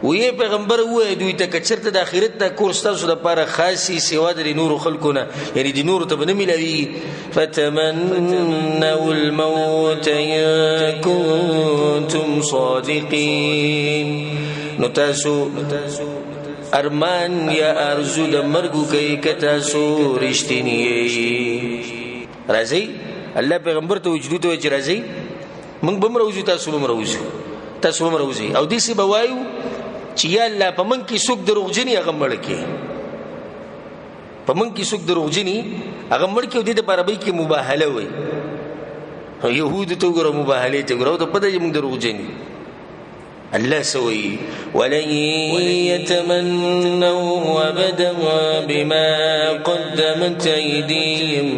وی پیغمبر وای دوی ته کچرته د اخرت د کورس تاسو د لپاره خاصی سیوا د نور خلقونه یعنی د نور ته نه ملوي فتمنوا الموت ان كنتم صادقين نو تاسو ارمان یا ارزو د مرګ کوي کته سو رښتینی راځي الله پیغمبر ته وجود ته راځي موږ به مروزو تاسو به مروزي او دې سی بوایو چې یا الله په من کې څوک دروغجنی هغه مړ کې په من کې څوک دروغجنی هغه مړ کې د دې لپاره به کې مباهله وي يهود ته ګره مباهله ته ګره ته پدې موږ دروغجنی الله سوي ولن يتمنوا ابدا بما قدمت ايديهم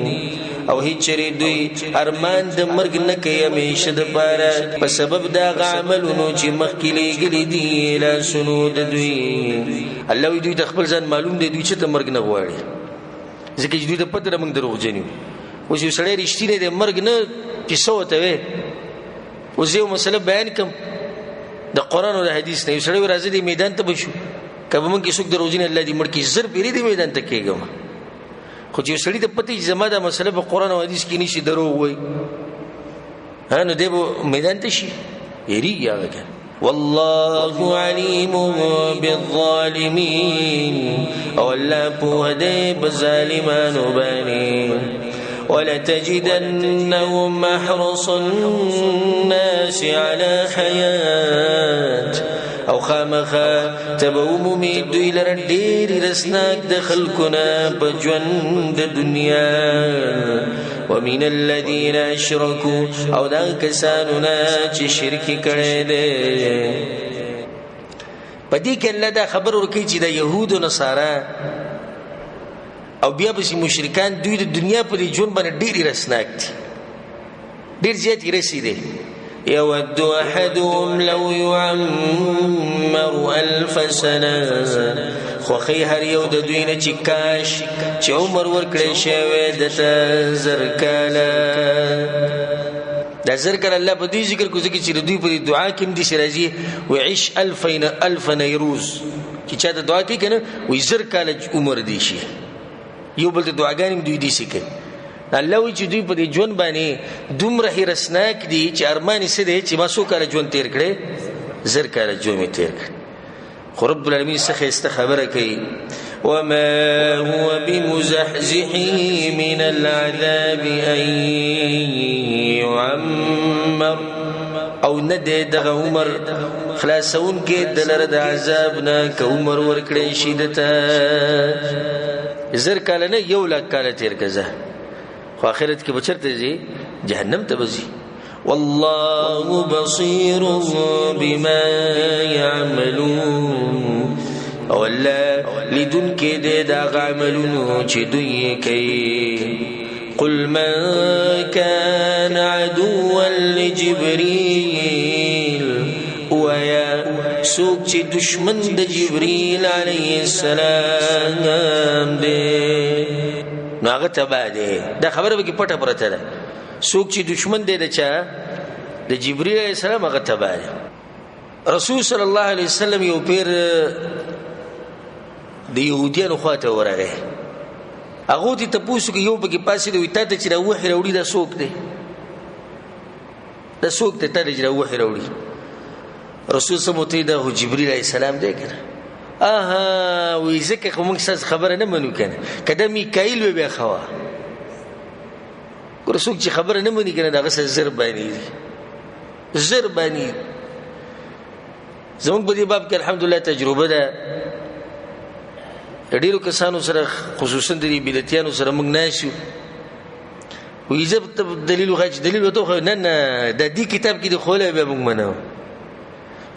او هیڅری دوی ارمان د مرګ نه کوي همیشه د پاره په سبب دا عملونو چې مخکې لګلې دي لا سنود دوی الله دوی د خپل ځان معلوم دی دوی چې ته مرګ نه غواړي ځکه چې دوی د پدره موږ دروغجنی او چې سړی رښتینی د مرګ نه کیسو ته وي او زه یو مسله بیان کوم د قران او د حدیث نه سړی راځي د میدان ته بشو کله موږ کې څوک دروغجنی الله دې مړ کې زر پیری د میدان ته کېږم خو چې سړی د پتی زما د مسله په قران او حدیث کې نشي دروغ وای نو دې میدان ته شي یری یاګه والله علیم بالظالمین او الله په دې بظالمانو باندې ولتجدنهم احرص الناس على حياه او خامخا تبوم می دوی لر ډیر رسناک د خلقنا په ژوند د دنیا ومن الذين اشركوا او دا کسانو چې شرک کړي دي پدې کې الله دا خبر ورکړي چې د يهود او نصارا او بیا به مشرکان دوی د دنیا په ژوند باندې ډیر رسناک دي ډیر زیات رسیدي يود أحدهم لو يعمر 1000 سنة خو خي هر یو د دوی نه چې کاش چې عمر ورکړي شوی د زرکاله د زرکاله الله په دې ذکر کوي چې دوی په دعا کې دي شرازي وعيش 1000 نيروز چې چا د دعا کې کنه وي زرکاله عمر دي شي یو بل د دعاګانې دوی دي شي کوي الله وی چې دوی په دې ژوند باندې دومره هرسناک دي چې ارمان یې سده چې ما سو کال ژوند تیر کړي زر کال ژوند تیر کړي خو رب العالمین څخه استخبره کوي وما هو بمزحزحه من العذاب ان يعمر او ندې دغه عمر خلاصون کې دلره د عذاب نه ک عمر ورکړي شیدته زر کال نه یو لک کال تیر کزه خو آخرت کې بچرته زی جهنم ته بزي والله بصير بما يعملون او الله لدن کې د عملونو چې دوی کوي قل من كان عدوا لجبريل ويا سوق چې دشمن د جبريل عليه السلام دی نو هغه تبع دی دا خبره به کې پټه پرته ده څوک چې دشمن دی د چا د جبرئیل علیه السلام هغه تبع دی رسول صلی الله علیه وسلم یو پیر د يهودانو خواته ورغه هغه ته تاسو کې یو بګي پاسې دی ته چې د وحی راوړي د څوک دی د څوک ته د وحی راوړي رسول صلی الله علیه وسلم د جبرئیل علیه السلام دی کنه وی زکه کوم څه خبره نه منو کنه کله میکائیل وی بیا خوا ګورڅوک چې خبره نه مني کنه دغه زر باندې زموږ په دې باب کې الحمدلله تجربه ده ډیرو کسانو سره خصوصا د بدعتانو سره موږ ناشو وی زه دلیل غاښ دلیل وته نه د دې کتاب کې د خوله به موږ منو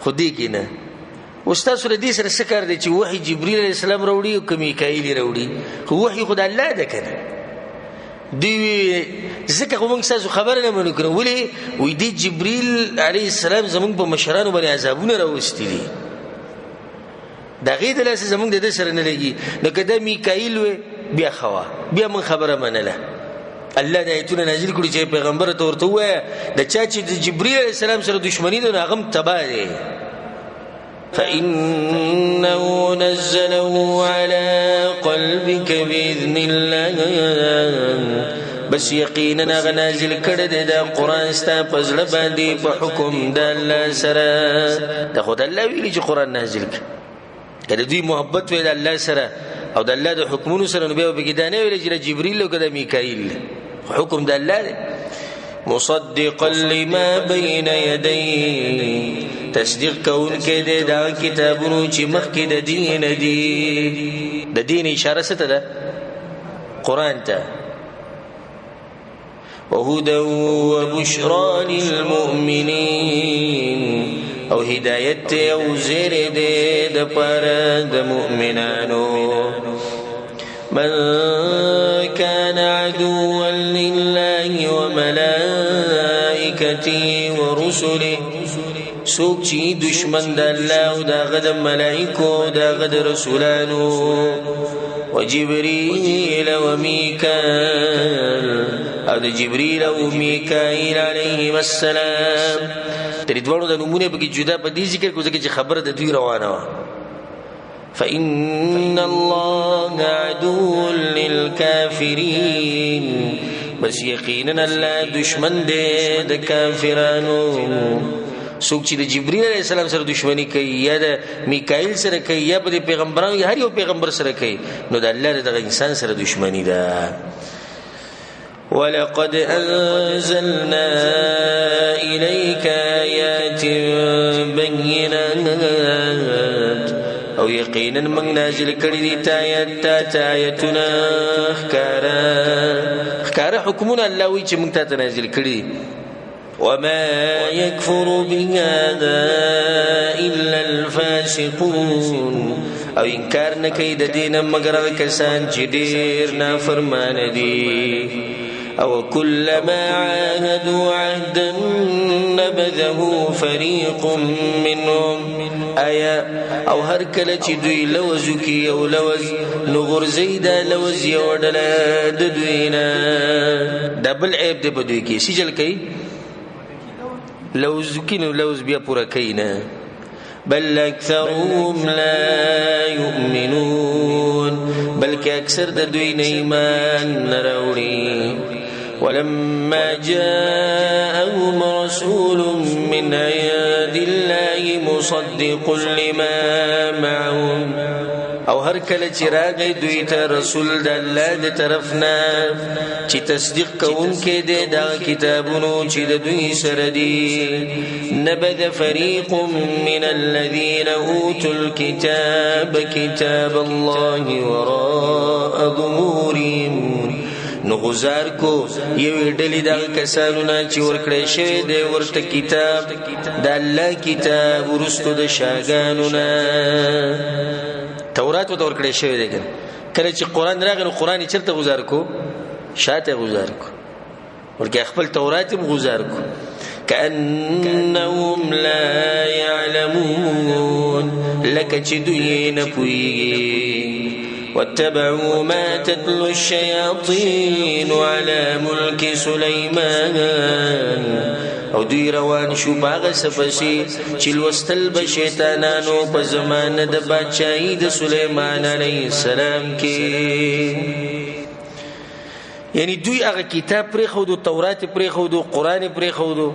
خو دې کې نه استاد سره دې سره څه کار دی چې وحي جبريل عليه السلام راوړي او میکائیل راوړي خو وحي خدای الله ده کنه دی ځکه کوم څه خبره نه مونږ کړو ولې وې دی جبريل عليه السلام زمونږ په مشرانو باندې عذابونه راوستي دي دا غید له زمونږ د سره نه لګي نو کده میکائیل بیا خوا بیا من خبره منله الله د ایتونه نازل کړي چې پیغمبر ته ورته وای د چا چې د جبريل عليه السلام سره دښمنی ده هغه تبا دي فإنه نزله على قلبك بإذن الله بس یقینا غنازل کړه د قرآن ستا پزله باندې په حکم د الله سره د خدای الله ویلي چې قرآن نازل کړه کله دوی محبت ویل الله سره او د الله د حکمونو سره نو به بګیدانه ویل چې جبرئیل او کده میکائیل حکم د الله مصدقا لما بين يديه تصدیق کون کې د کتابونو چې مخکې د دین دی د دین اشاره ست ده قرآن ته وهدى وبشرى للمؤمنين او هدایت او زیر دې د پاره د مؤمنانو من كان عدوا لله وملائكته ورسله سوک چی دشمن د الله او د غد ملائکو د غد رسولانو وجبريل وميكائيل او د جبريل او میکائیل علیهم السلام تر دوړو د نمونه به جدا په دې ذکر کو ځکه چې خبره د دوی روانه و فإن الله عدو للكافرين بس یقینا الله دشمن دی د کافرانو څوک چې د جبرئیل علیه السلام سره دښمنی کوي یا د میکائیل سره کوي یا د پیغمبرانو هر یو پیغمبر سره کوي نو د الله د انسان سره دښمنی ده ولقد أنزلنا إليك آيات بينات او یقینا من نازل کړي دي آیاتنا خکارا حکمونه الله وی چې موږ ته نازل کړي وما يكفر بهذا إلا الفاسقون او انکار نه کوي د دین مگر کسان چې ډیر نافرمان دي او كلما عاهدوا عهدا نبذه فريق منهم آیا او هر کله چې دوی لوز کی او لوز نغور زیدا لوز یو ډله د دوی نه دبل عیب دی په دوی کې سجل کوي لوز کی نو لوز بیا پورا کوي نه بل اکثرهم لا يؤمنون بلکې اکثر د دوی نه ایمان نه راوړي ولما جاءهم رسول من عند الله مصدق لما معهم او هر کله چې راغی دوی ته رسول د الله د طرفنا چې تصدیق کوونکې دی دا کتابونو چې د دوی سره دي نبذ فريق من الذين اوتوا الكتاب كتاب الله وراء ظهورهم نو غزار کو یو ډلې د کسانو نه چې ورکړې شوی دی ورته کتاب د الله کتاب ورستو د شاګانو نه تورات ته ورکړې شوی دی کله چې قران راغی نو قران چرته غزار کو شاته غزار کو ورکه خپل تورات هم غزار کو كأنهم لا يعلمون لك چدوی نه پوي واتبعوا ما تتلو الشياطين على ملك سليمان او دوی روان شو باغ سفسی چې لوستل به شیطانانو په زمانه د بادشاہي د سليمان عليه السلام کې یعنی دوی هغه کتاب پرې خو د تورات پرې خو د قران پرې خو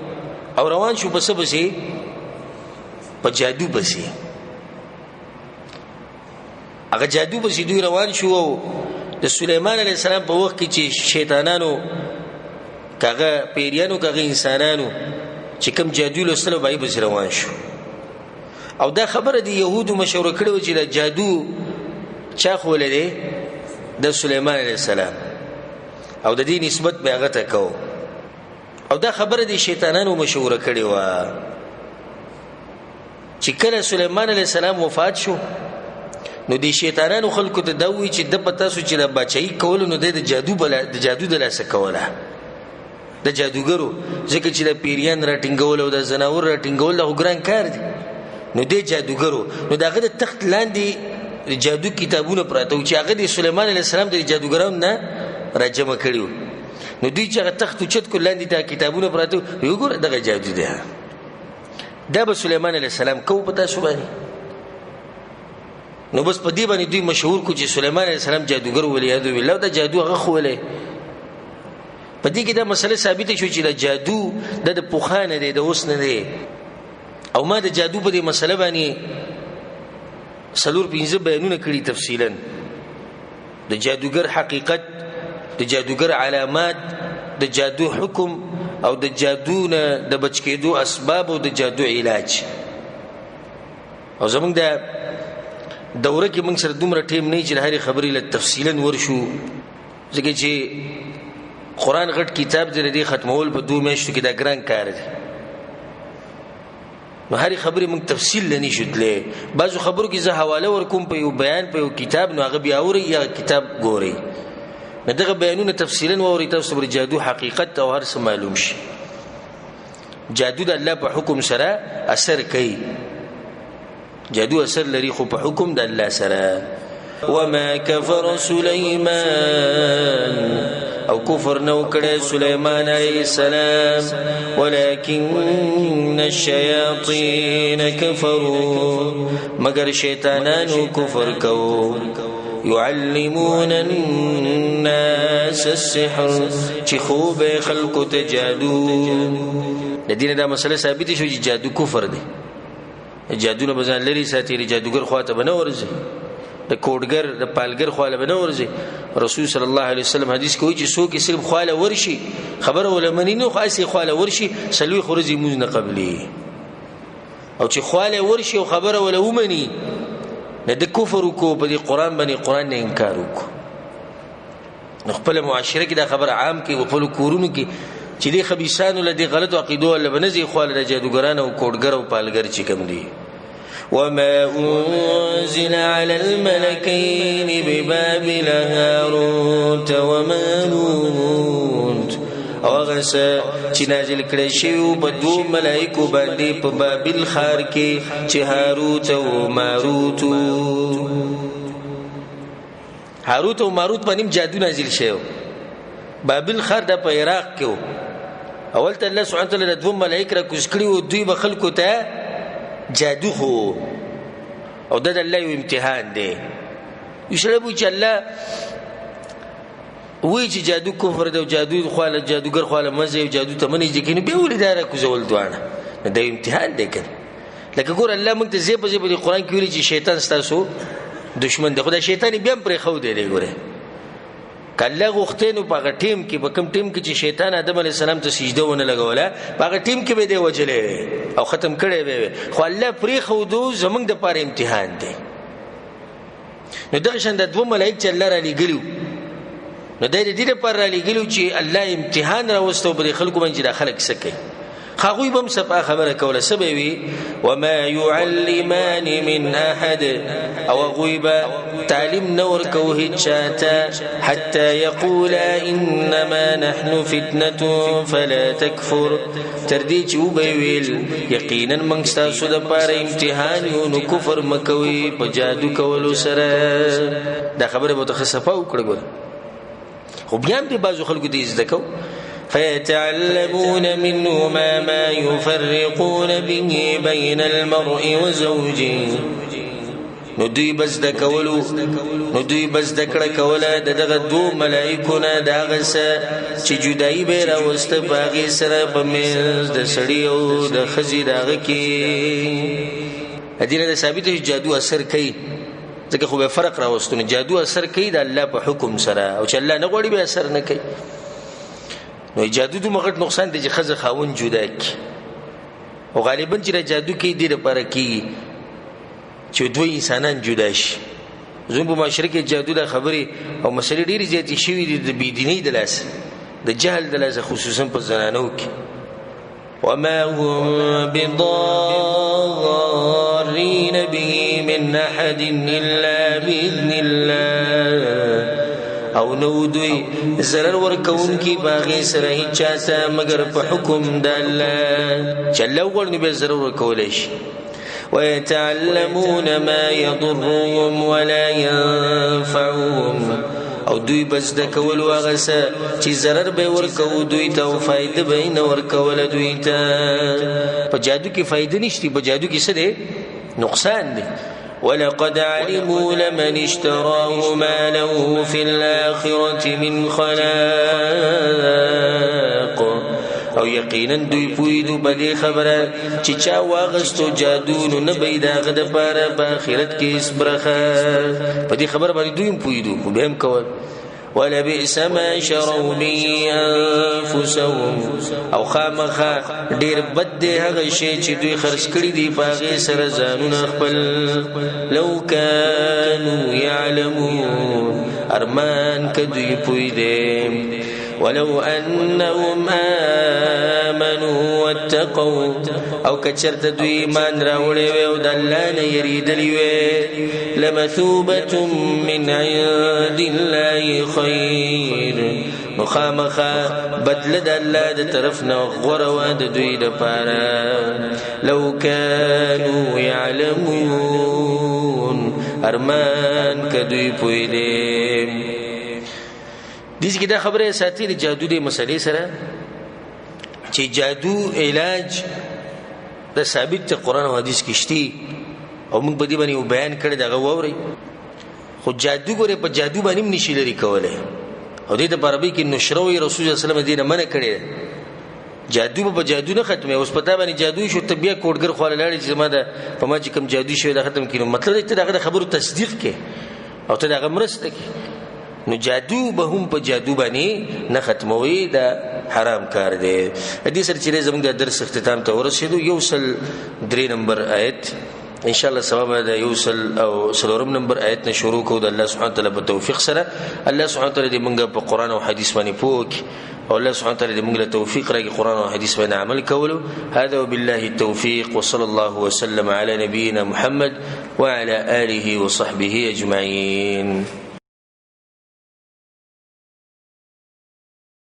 او روان شو په سفسی په جادو بسی هغه جادو بسی دوی روان شو د سليمان عليه السلام په وخت کې چې شیطانانو کاغه پیریانو کاغه انسانانو چې کوم جادو لوستلو بای بس روان شو او دا خبره دی يهودو مشوره کړو چې دا جادو چا خولې دی د سليمان عليه السلام او د دې نسبت به هغه ته کو او دا خبره دی شیطانانو مشوره کړی و چې کله سليمان عليه السلام وفات شو نو دی شیطانانو خلکو ته دوی چې د پتا سو چې د بچای کول نو د جادو د لاسه کوله د جادوګرو ځکه چې د پیریان راټینګول او د زناور راټینګول له ګران کار دي نو د جادوګرو نو دغه د تخت لاندې جادو کتابونه پراته او چې هغه د سليمان عليه السلام د جادوګرانو نه راجمع کړیو نو دوی چې هغه تخت چت کو لاندې د کتابونه پراته یو ګور دغه جادو دی دا به سليمان عليه السلام کو پتا شو باندې نو بس په دې باندې دوی مشهور کو چې سليمان عليه السلام جادوګر ولیاذ بالله دا جادو هغه خولې په دې کې دا مسله ثابته شو چې دا جادو د پوخانه دی د اوس نه دی او ما د جادو په دې مسله باندې سلور 15 بیانونه کړي تفصیلا د جادوګر حقیقت د جادوګر علامات د جادو حکم او د جادو نه د بچ کېدو اسباب او د جادو علاج او زمونږ د دوره کې موږ سره دومره ټیم نه چې هرې خبرې له تفصیلا ورشو ځکه چې قرآن غټ کتاب دې ختمول په 2 میاشتو کې دا ګران کار دی نو هرې خبرې موږ تفصیل لنی شوتلې بعضو خبرو کې زه حواله ورکوم په یو بیان په یو کتاب نو هغه بیا اوري یا کتاب ګوري نو دغه بیانونه تفصیلا ووري تاسو بر جادو حقیقت او هر څه معلوم شي جادو د الله په حکم سره اثر کوي جادو اثر لري خو په حکم د الله سره وما كفر سليمان او کفر نو کړه سليمان عليه السلام ولكن الشياطين كفروا مگر شیطانانو کفر کو يعلمون الناس السحر چې خوب خلق ته جادو د دین دا مسله ثابت شو چې جادو کفر دی جادو نه بزن لري ساتي جادوګر خواته بنورځي د کوډګر د پالګر خواله بنورځي رسول صلی الله علیه وسلم حدیث کوي چې څوک صرف خواله ورشي خبر ولمنی نو خاصه خواله ورشي سلوي خورزي موز نه قبلي او چې خواله ورشي او خبر ولومنی نه د کفر کو په دې قران باندې قران نه انکار وکړو خپل معاشره کې دا خبر عام کې او خپل کورونو کې چې دې خبيثانو له دې غلط عقیدو له بنځي خواله د جادوګران او کوډګر او پالګر چې کوم دي وما أنزل على الملكين ببابل هاروت وماروت او غسا چې نازل کړي شی په دوه ملائکو باندې په بابل خار کې چې هاروت او ماروت هاروت او ماروت باندې جادو نازل شوی بابل خار د په عراق کې اول ته الله سبحانه وتعالى د دوه ملائکه را کوز کړي او دوی به خلکو ته جادو خو او د الله یو امتحان دی یشربو چې الله وی چې جادو کفر دی او جادو خواله جادوګر خواله مزه او جادو ته منې ځکه به ولدار کو زول دوانه د امتحان دی کنه لکه ګور الله موږ ته زیب زیب د قران کې ویلي چې شیطان ستاسو دشمن دی خدای شیطان بیا پر خو دی ګوره کله غختینو په ټیم کې په کم ټیم کې چې شیطان آدم علی السلام ته سجده ونه لګوله په ټیم کې به دی وجلې او ختم کړي به خو الله پرې خو دو زمنګ د پاره امتحان دی نو دغه شند د دوه ملائک چې الله را لګلو نو د دې لپاره را لګلو چې الله امتحان راوستو په خلکو باندې د خلک سکه خاغوی بم صفه خبره کوله سبوي وما يعلمان من احد او غيبا تعلم نور کوه چاته حتى يقول انما نحن فتنه فلا تكفر تردي چې وبویل یقینا موږ تاسو د پاره امتحان یو نو کفر مکوي په جادو کولو سره دا خبره متخصصه وکړه خو بیا هم د بازو خلکو دې زده کو فيتعلمون منهما ما يفرقون به بين المرء وزوجه ندوی بس د کولو ندوی بس د کړه کوله دغه دو ملائکونه داغه چې جدای به راوسته باغی سره په مز د سړی او د خزی داغه کې ادینه د ثابت جادو اثر کوي ځکه خو به فرق راوستونه جادو اثر کوي د الله په حکم سره او چې الله نه غوړي به اثر نه کوي نو جادو د مغټ نقصان دی چې خزه خاون جدا کی او غالبا چې جادو کې دی لپاره کی چې دوه انسانان جدا شي زموږ په معاشره کې جادو د خبرې او مسلې ډېری زیاتې شوې دي د بيدینۍ د لاس د جهل د لاس خصوصا په زنانو کې وما هم بضارين به من احد الا باذن الله او نو دوی zarar ورکون کی باغی سره چاته مگر په حکم د الله چلو ورنی به zarar ورکول شي ويتعلمون ما يضرهم ولا ينفعهم او دوی بس د کول واغسه چې zarar به ورکو دوی ته او فائدہ به نه ورکول دوی ته په جادو کې فائدہ نشتی په جادو کې څه دی نقصان دی ولقد علموا لمن اشتراه ما له في الآخرة من خلاق او یقینا دوی پویدو بدی خبره چې چا واغستو جادو نو نه پیدا غد پاره په آخرت کې اسبرخه په دې خبره باندې دوی پویدو خو به هم کول ولبئس ما شروا به انفسهم او خامخا ډیر بد دی هغه شی چې دوی خرج کړی دی په هغه سره ځانونه خپل لو كانوا يعلمون ارمان کدوی پویدې ولو انهم امنوا واتقوا او کچرت دوی ایمان راوړې و او د الله نه یریدلی و لمثوبه من عند الله خير مخامخه بدل د الله د طرف نه غوړه د دوی لپاره لو كانوا يعلمون ارمان کدوی پویدې دیس کی دا خبره ساتي د جادو د مسلې سره چې جادو علاج د ثابت قرآن او حدیث کې شتي او موږ په دې باندې بیان کړی دا غووري خو جادو ګوره په جادو باندې نشي لري کولای او دې د عربي کې نشروي رسول الله صلی الله علیه وسلم دې نه منع کړی جادو په جادو نه ختمه اوس پتا باندې جادو شو طبيعه کوډګر خو لاړ چې زما د په ما چې کوم جادو شوی دا ختم کینو مطلب دې ته دا خبرو تصدیق کې او ته دا مرسته کې نو جادو به هم په جادو باندې نه ختموي دا حرام کار دی دې سره چې زموږ د درس اختتام ته ورسېدو یوصل 3 نمبر آیت ان شاء الله سبب دا یوصل او 4 نمبر آیت نه شروع کو د الله سبحانه وتعالى په توفیق سره الله سبحانه وتعالى دې موږ په قران او حدیث باندې پوک او الله سبحانه وتعالى دې موږ له توفیق راکړي قران او حدیث باندې عمل کولو هذا وبالله التوفيق وصلى الله وسلم على نبينا محمد وعلى آله وصحبه أجمعين